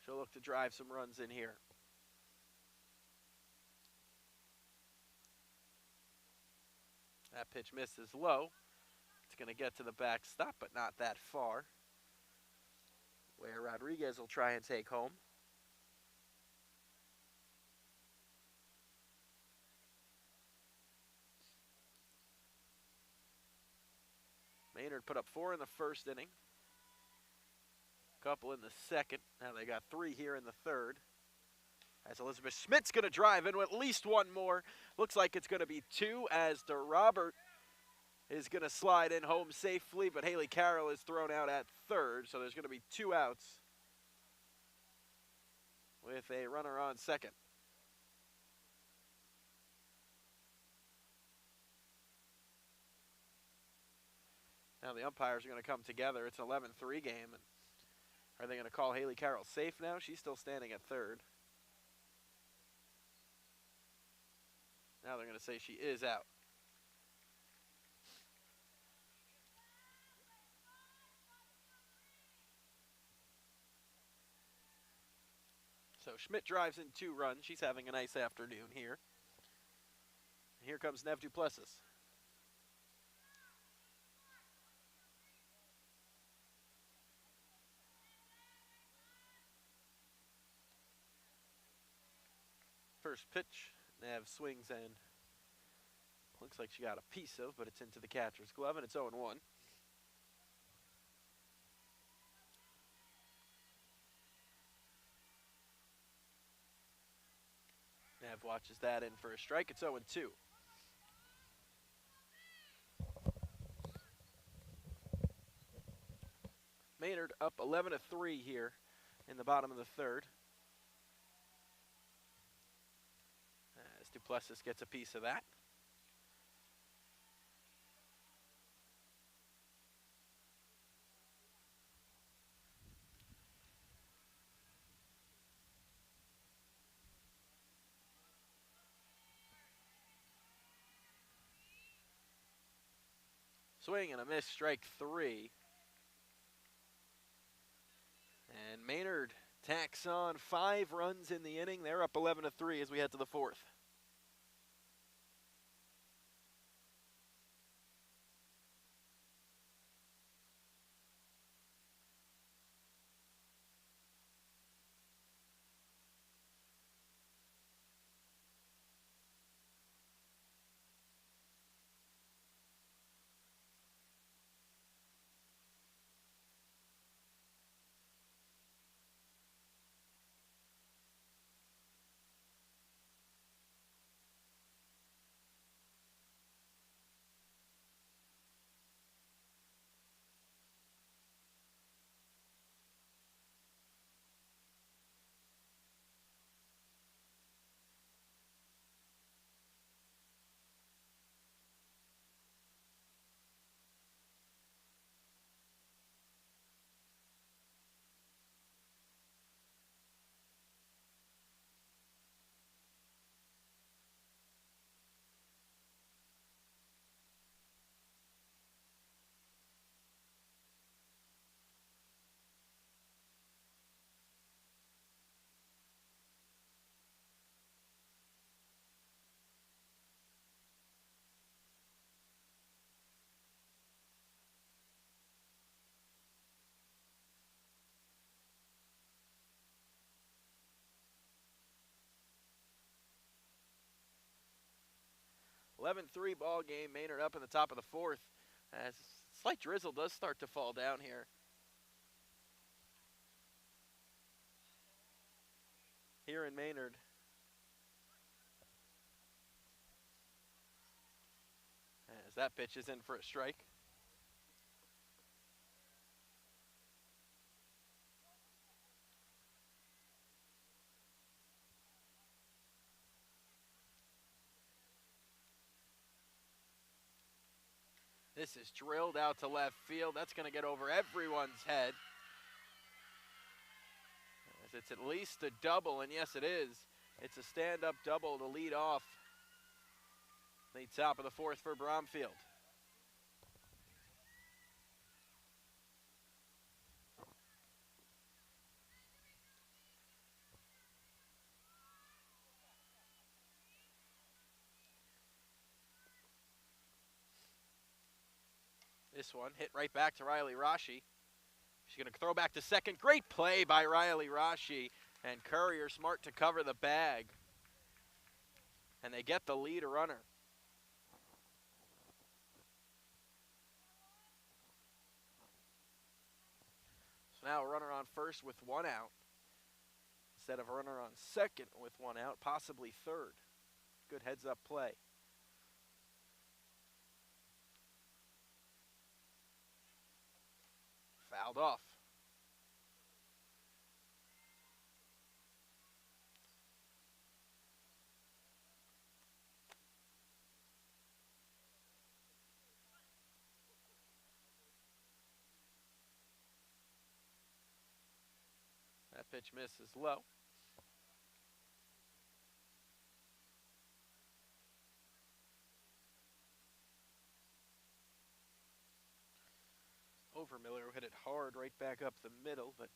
She'll look to drive some runs in here. That pitch misses low. It's going to get to the backstop, but not that far. Where Rodriguez will try and take home. Maynard put up 4 in the first inning. Couple in the second. Now they got 3 here in the third. As Elizabeth Schmidt's going to drive in with at least 1 more. Looks like it's going to be 2 as DeRobert is going to slide in home safely, but Haley Carroll is thrown out at third, so there's going to be 2 outs with a runner on second. Now the umpires are going to come together. It's an 11-3 game. And are they going to call Haley Carroll safe now? She's still standing at third. Now they're going to say she is out. So Schmidt drives in 2 runs. She's having a nice afternoon here. Here comes Nev Duplessis. First pitch, Nev swings and looks like she got a piece of, but it's into the catcher's glove, and it's 0-1. Nev watches that in for a strike. It's 0-2. Maynard up 11-3 here in the bottom of the third. As Duplessis gets a piece of that. Swing and a miss, strike 3. And Maynard tacks on 5 runs in the inning. They're up 11-3 as we head to the 4th. (11-3) ball game. Maynard up in the top of the 4th as slight drizzle does start to fall down here. Here in Maynard. As that pitch is in for a strike. This is drilled out to left field. That's going to get over everyone's head. As it's at least a double, and yes, it is. It's a stand-up double to lead off the top of the 4th for Bromfield. This one hit right back to Riley Rashi. She's going to throw back to second. Great play by Riley Rashi. And Courier smart to cover the bag. And they get the lead runner. So now a runner on first with 1 out. Instead of a runner on second with 1 out, possibly third. Good heads-up play. Fouled off. That pitch misses low. Overmiller hit it hard right back up the middle, but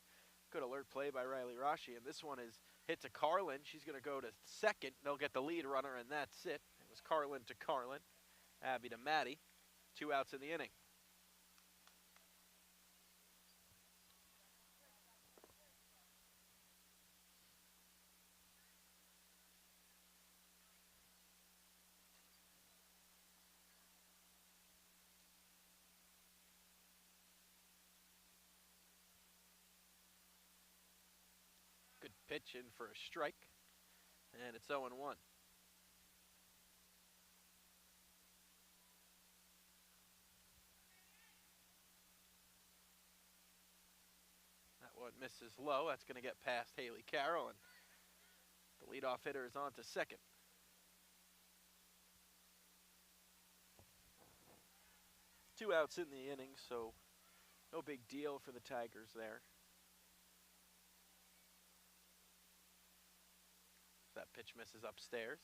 good alert play by Riley Rashi. And this one is hit to Carlin. She's going to go to second. They'll get the lead runner, and that's it. It was Carlin to Carlin. Abby to Maddie. 2 outs in the inning. Good pitch in for a strike. And it's 0-1. That one misses low. That's going to get past Haley Carroll. And the leadoff hitter is on to second. Two outs in the inning, so no big deal for the Tigers there. That pitch misses upstairs.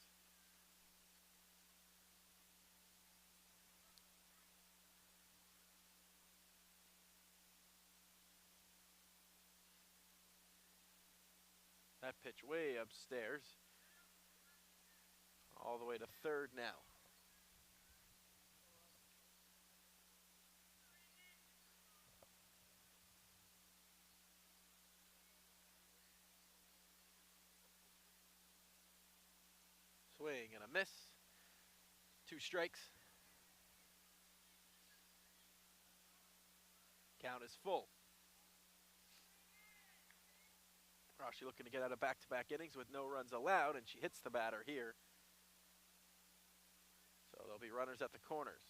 That pitch way upstairs. All the way to third now. Swing and a miss. 2 strikes. Count is full. Rashi looking to get out of back-to-back innings with no runs allowed, and she hits the batter here. So there'll be runners at the corners.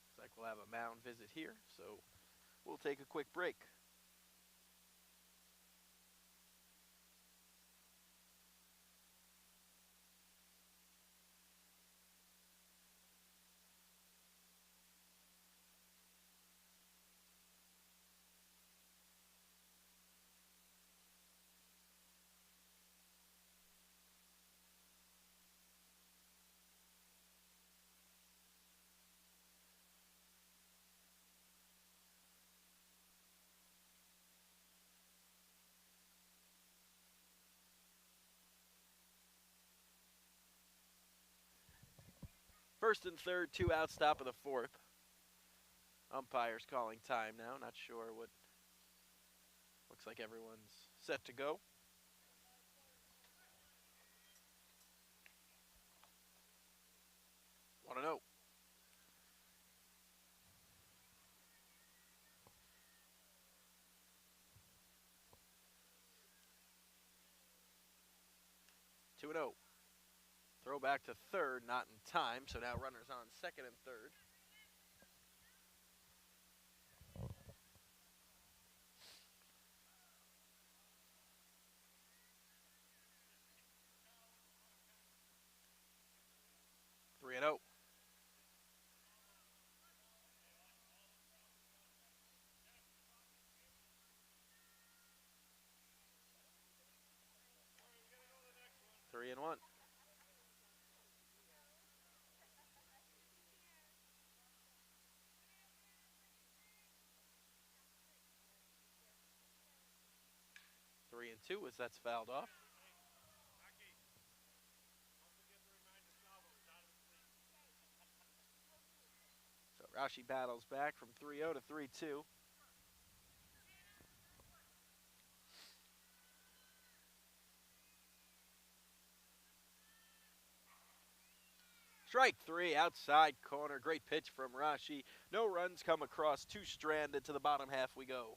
Looks like we'll have a mound visit here, so we'll take a quick break. First and third, 2 outs, top of the 4th. Umpire's calling time now. Not sure what. Looks like everyone's set to go. Want to know. Two and 0. Throw back to third, not in time. So now runners on second and third. Three and 0. Three and 1. Three and 2 as that's fouled off. So Rashi battles back from 3-0 to 3-2. Strike 3, outside corner. Great pitch from Rashi. No runs come across. 2 stranded. To the bottom half we go.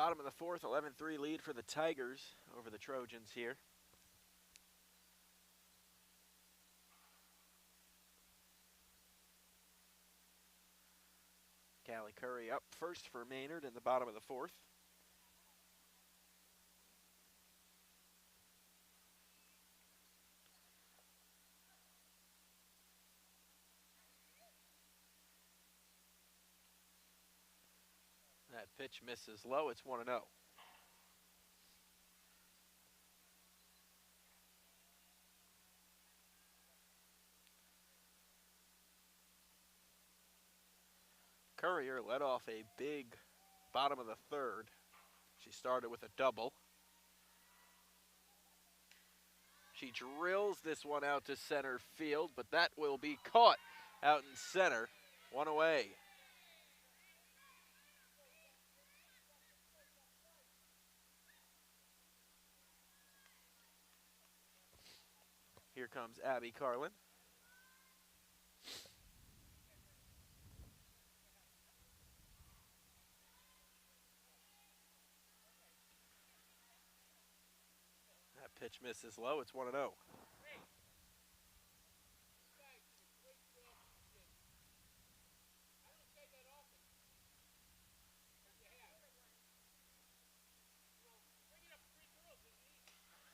Bottom of the fourth, 11-3 lead for the Tigers over the Trojans here. Callie Curry up first for Maynard in the bottom of the fourth. That pitch misses low. It's 1-0. Courier led off a big bottom of the third. She started with a double. She drills this one out to center field, but that will be caught out in center. One away. Here comes Abby Carlin. That pitch misses low. It's 1-0.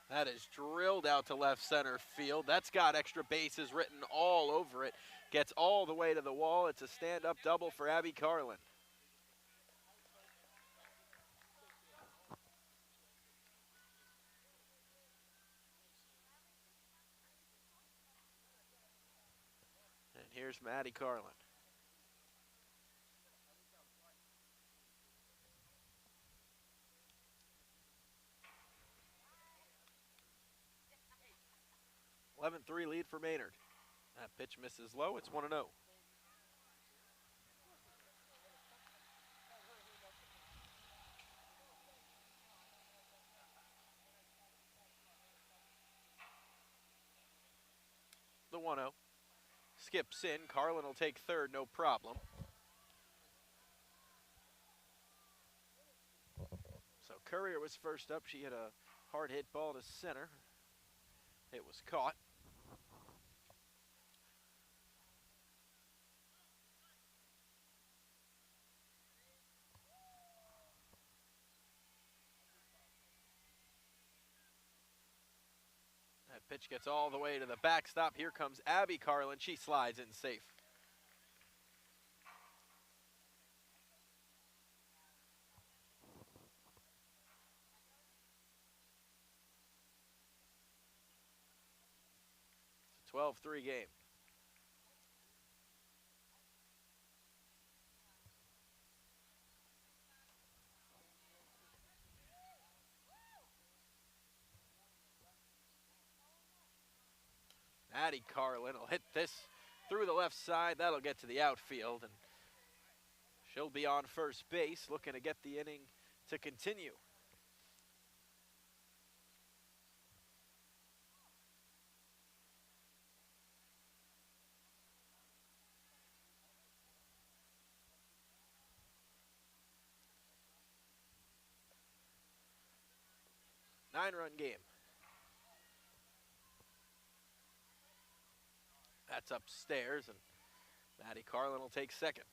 That is drilled out to left center field. That's got extra bases written all over it. Gets all the way to the wall. It's a stand-up double for Abby Carlin. And here's Maddie Carlin. (11-3) lead for Maynard. That pitch misses low. It's 1-0. The 1-0. Skips in. Carlin will take third, no problem. So Courier was first up. She hit a hard hit ball to center. It was caught. That pitch gets all the way to the backstop. Here comes Abby Carlin. She slides in safe. It's a 12-3 game. Maddie Carlin will hit this through the left side. That'll get to the outfield, and she'll be on first base looking to get the inning to continue. Nine-run game. That's upstairs, and Maddie Carlin will take second.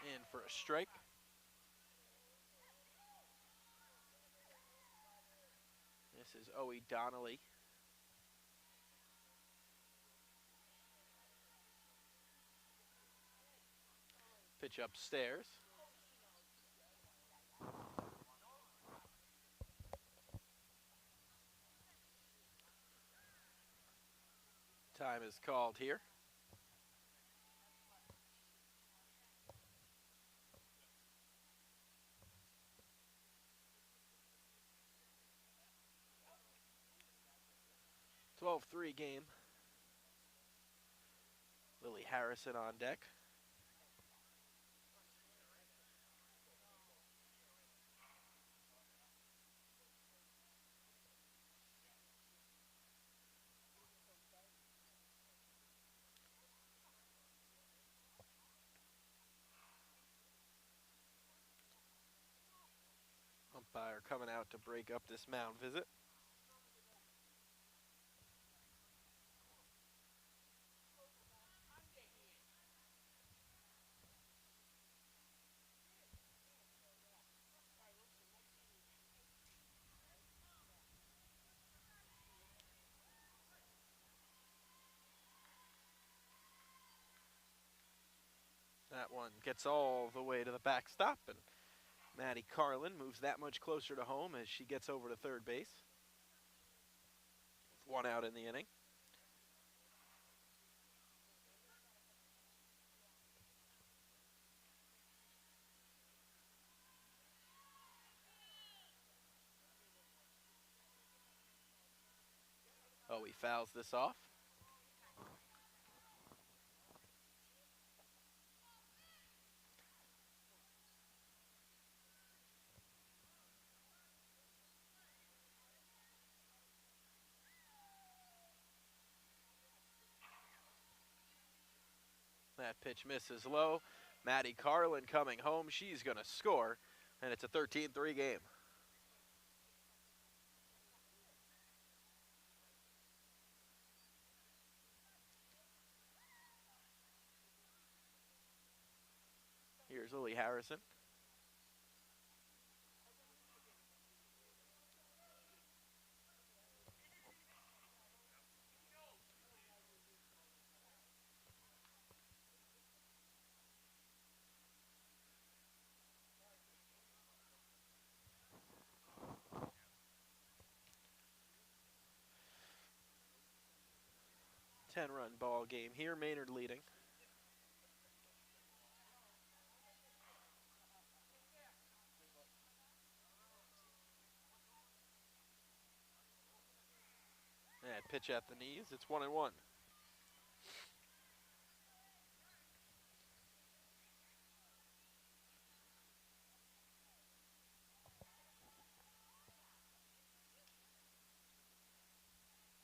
In for a strike. This is Owie Donnelly. Pitch upstairs. Time is called here. (12-3) game. Lily Harrison on deck. umpire coming out to break up this mound visit. That one gets all the way to the backstop, and Maddie Carlin moves that much closer to home as she gets over to third base. With one out in the inning. Oh, he fouls this off. That pitch misses low. Maddie Carlin coming home. She's going to score, and it's a 13-3 game. Here's Lily Harrison. Ten-run ball game here. Maynard leading. And pitch at the knees. It's 1-1.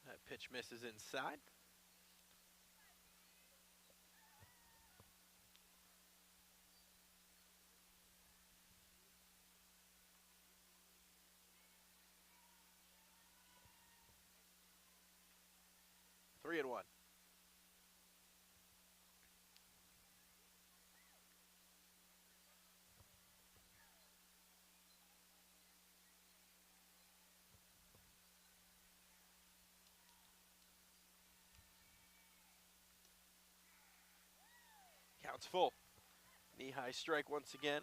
That pitch misses inside. Three and one. Counts full. Knee-high strike once again.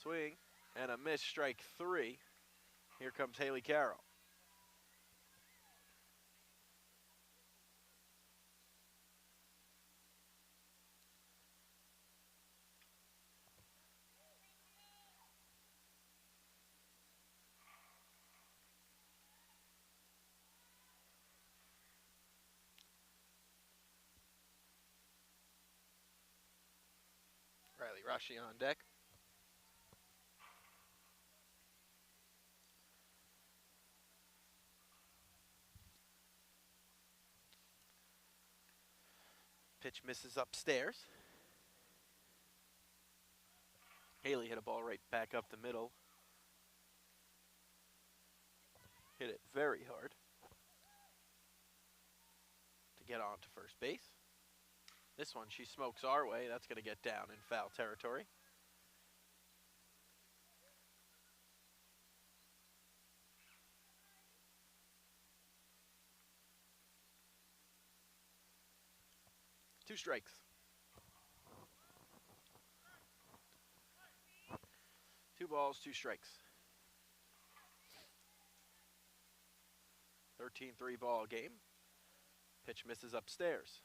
Swing and a miss, strike three. Here comes Haley Carroll. Riley Rushy on deck. Pitch misses upstairs. Haley hit a ball right back up the middle. Hit it very hard to get on to first base. This one she smokes our way. That's going to get down in foul territory. Two strikes. Two balls, two strikes. 13-3 ball game. Pitch misses upstairs.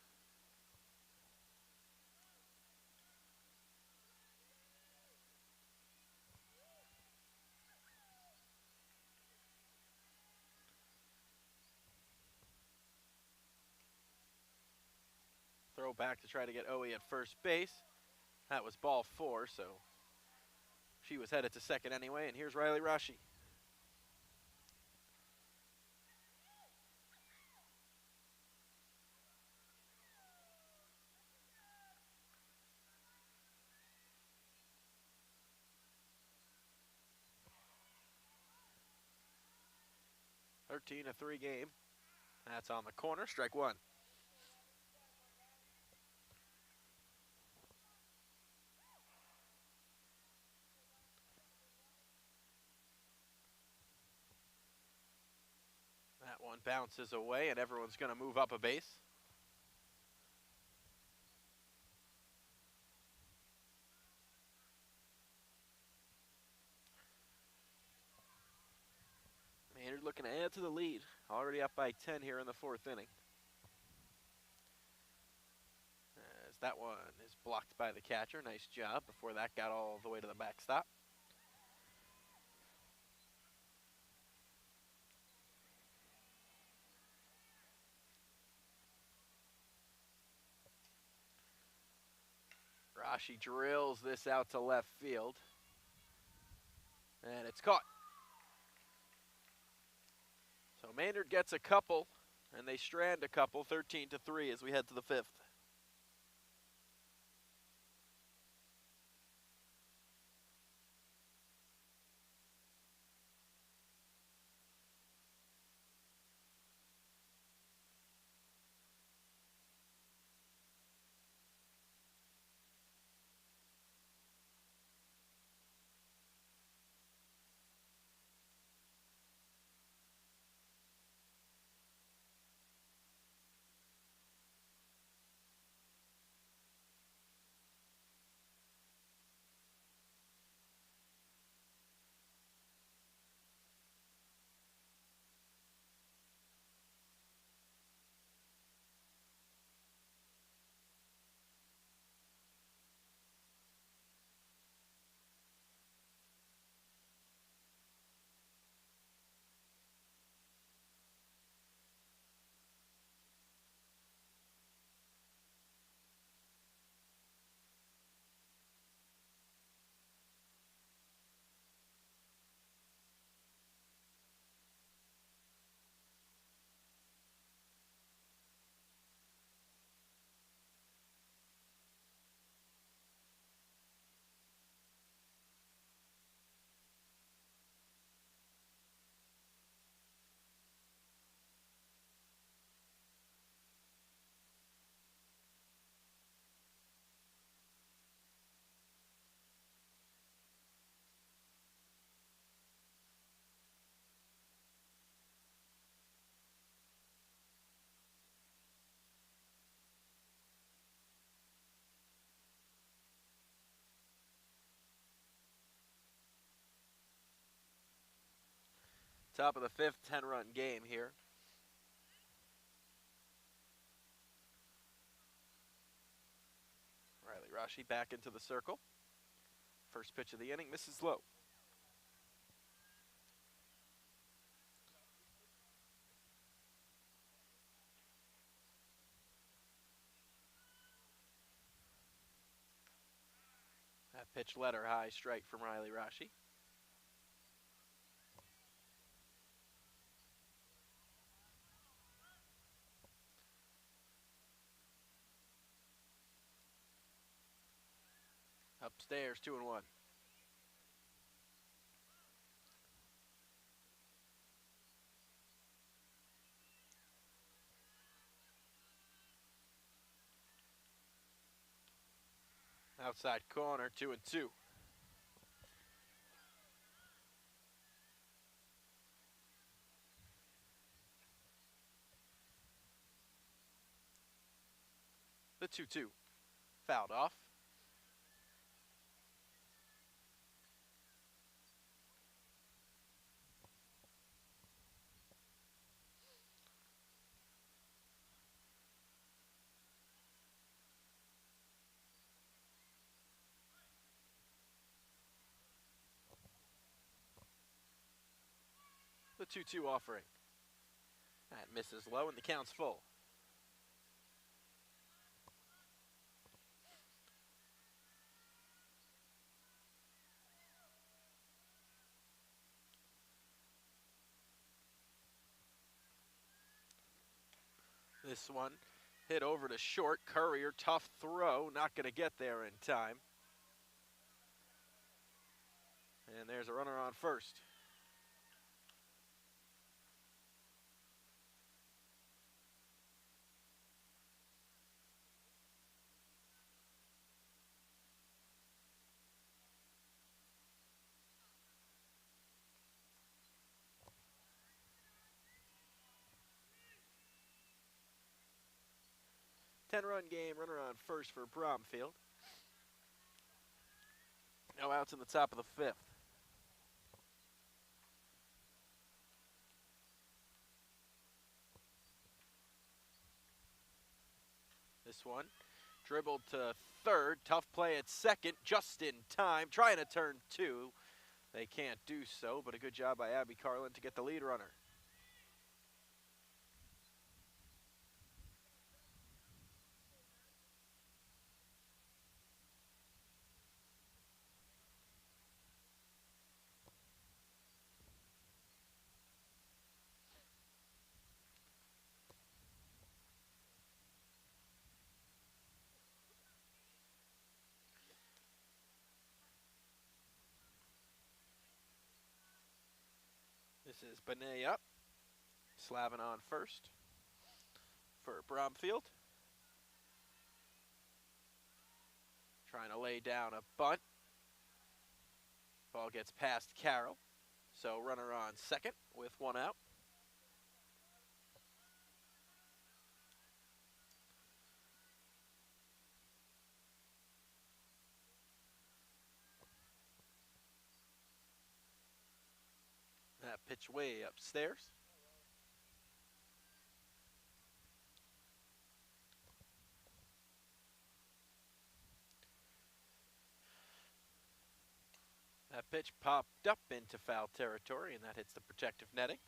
Throw back to try to get Oe at first base. That was ball four, so she was headed to second anyway, and here's Riley Rushy. 13-3 game. That's on the corner, strike one. That one bounces away, and everyone's going to move up a base. Maynard looking to add to the lead. Already up by 10 here in the fourth inning. As that one is blocked by the catcher. Nice job before that got all the way to the backstop. Rashi drills this out to left field. And it's caught. So Maynard gets a couple, and they strand a couple, 13-3 as we head to the fifth. Top of the fifth, 10-run game here. Riley Rashi back into the circle. First pitch of the inning, misses low. That pitch letter high strike from Riley Rashi. Upstairs, 2-1. Outside corner, 2-2. The 2-2 fouled off. The 2-2 offering. That misses low and the count's full. This one hit over to short. Courier, tough throw, not going to get there in time. And there's a runner on first. 10-run game, runner on first for Bromfield. No outs in the top of the 5th. This one dribbled to third. Tough play at second, just in time. Trying to turn 2. They can't do so, but a good job by Abby Carlin to get the lead runner. This is Benet up. Slavin on first for Bromfield. Trying to lay down a bunt. Ball gets past Carroll. So runner on second with 1 out. That pitch way upstairs. That pitch popped up into foul territory, and that hits the protective netting.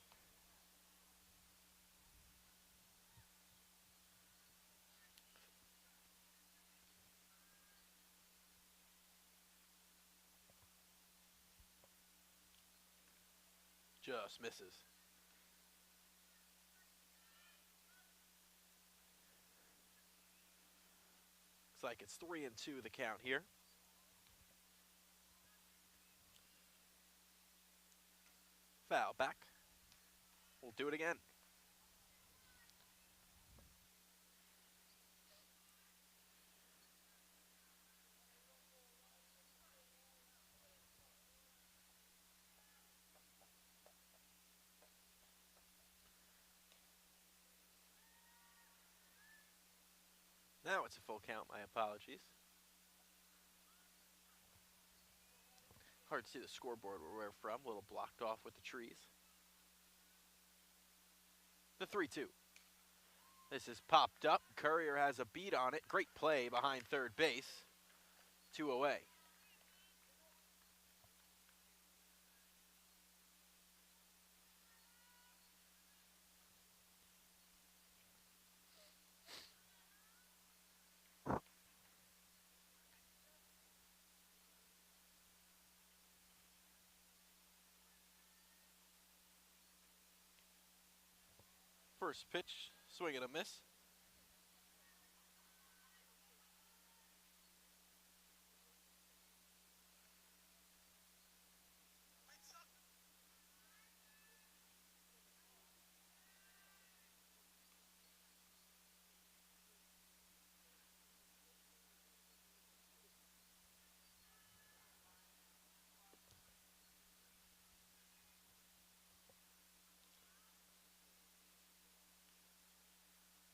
Just misses. Looks like it's 3-2 the count here. Foul back. We'll do it again. Now it's a full count, my apologies. Hard to see the scoreboard where we're from, a little blocked off with the trees. The 3-2. This is popped up. Courier has a beat on it. Great play behind third base. 2 away. First pitch, swing and a miss.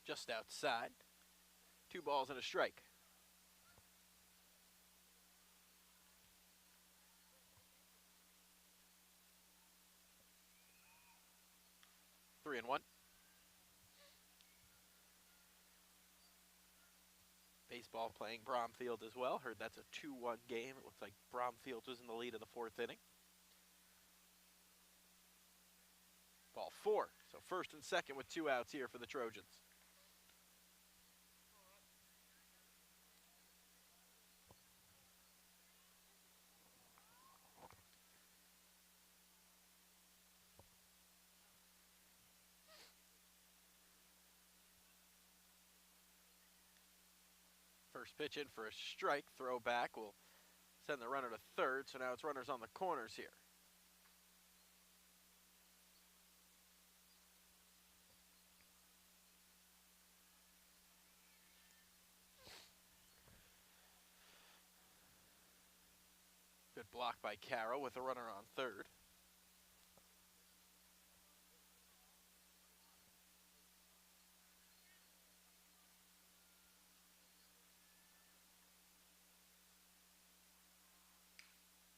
Just outside. 2 balls and a strike. Three and 1. Baseball playing Bromfield as well. Heard that's a 2-1 game. It looks like Bromfield was in the lead of the 4th inning. Ball 4. So first and second with 2 outs here for the Trojans. First pitch in for a strike. Throw back will send the runner to third. So now it's runners on the corners here. Good block by Carroll with the runner on third.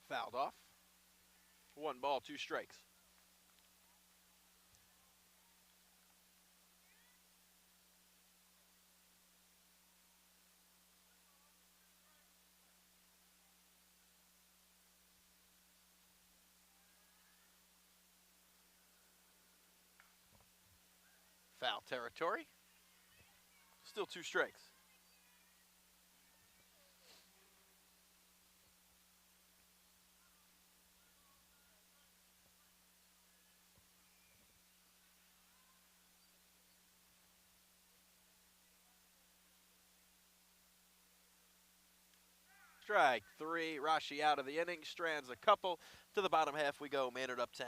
Fouled off. 1 ball, 2 strikes. Foul territory. Still 2 strikes. Strike 3. Rashi out of the inning. Strands a couple. To the bottom half we go. Maynard up 10.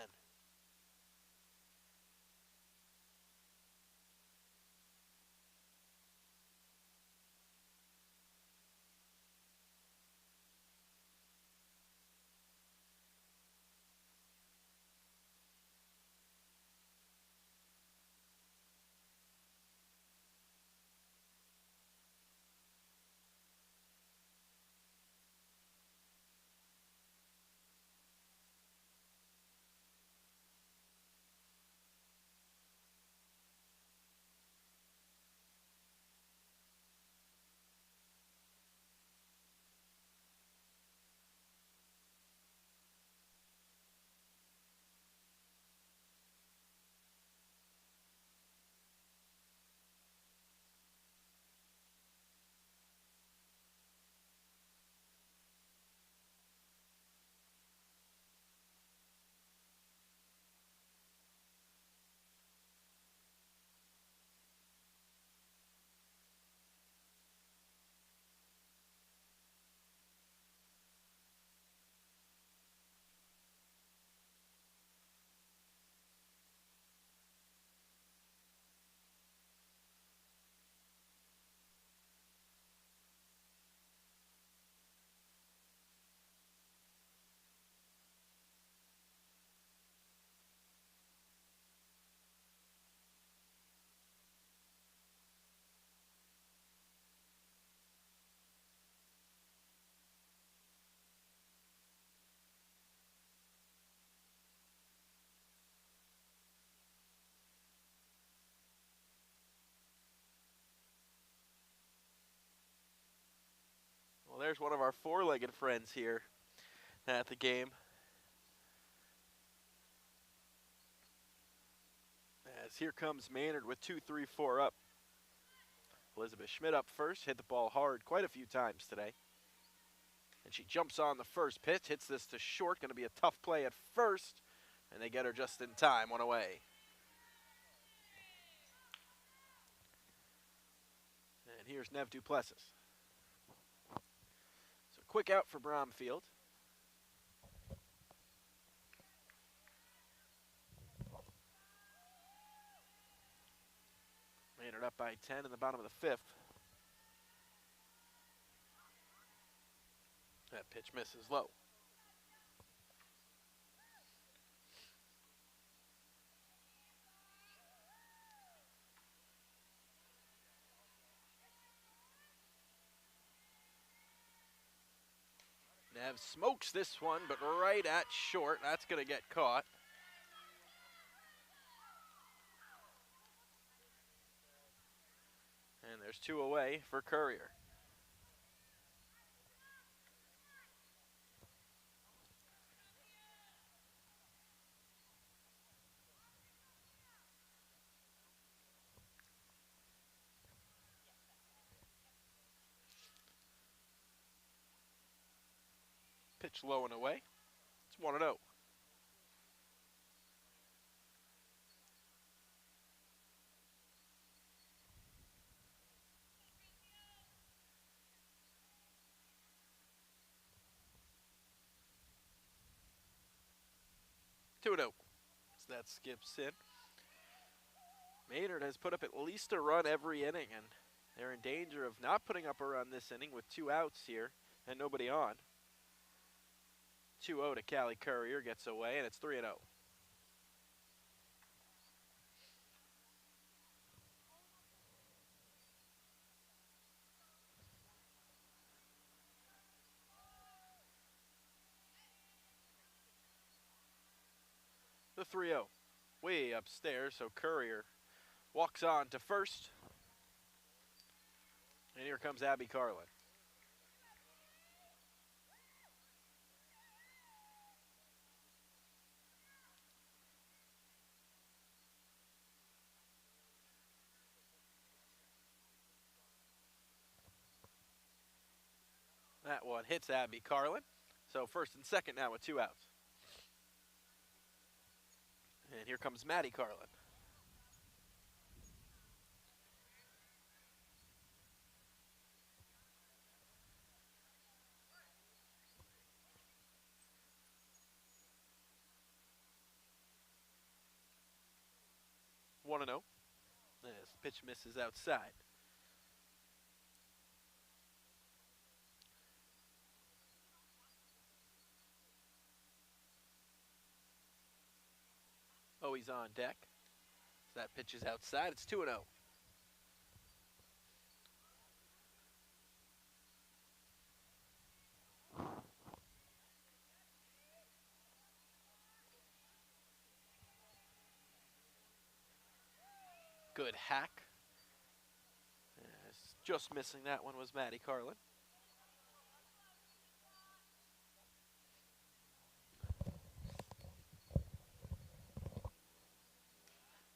Well, there's one of our 4-legged friends here at the game. As here comes Maynard with 2-3-4 up. Elizabeth Schmidt up first, hit the ball hard quite a few times today. And she jumps on the first pitch, hits this to short. Going to be a tough play at first. And they get her just in time, 1 away. And here's Nev Duplessis. So quick out for Bromfield. Maynard up by 10 in the bottom of the 5th. That pitch misses low. Nev smokes this one, but right at short. That's going to get caught. And there's 2 away for Courier. Pitch low and away. It's 1-0. Two and 0. So that skips in. Maynard has put up at least a run every inning, and they're in danger of not putting up a run this inning with 2 outs here and nobody on. 2-0 to Callie Courier, gets away, and it's 3-0. The 3-0. Way upstairs, so Courier walks on to first. And here comes Abby Carlin. That one hits Abby Carlin. So first and second now with 2 outs. And here comes Maddie Carlin. One and 0. This pitch misses outside. Oh, he's on deck. So that pitch is outside. It's 2 and 0. Good hack. Yes, just missing that one was Maddie Carlin.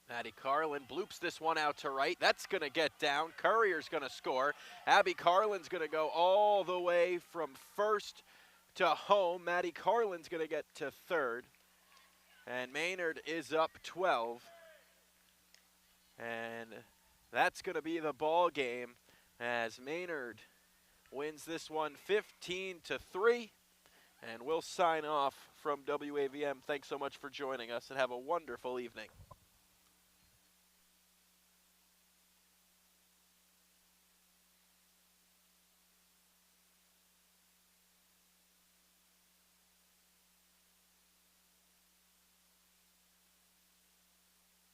Maddie Carlin bloops this one out to right. That's going to get down. Courier's going to score. Abby Carlin's going to go all the way from first to home. Maddie Carlin's going to get to third. And Maynard is up 12. And that's going to be the ball game as Maynard wins this one 15-3. And we'll sign off from WAVM. Thanks so much for joining us and have a wonderful evening.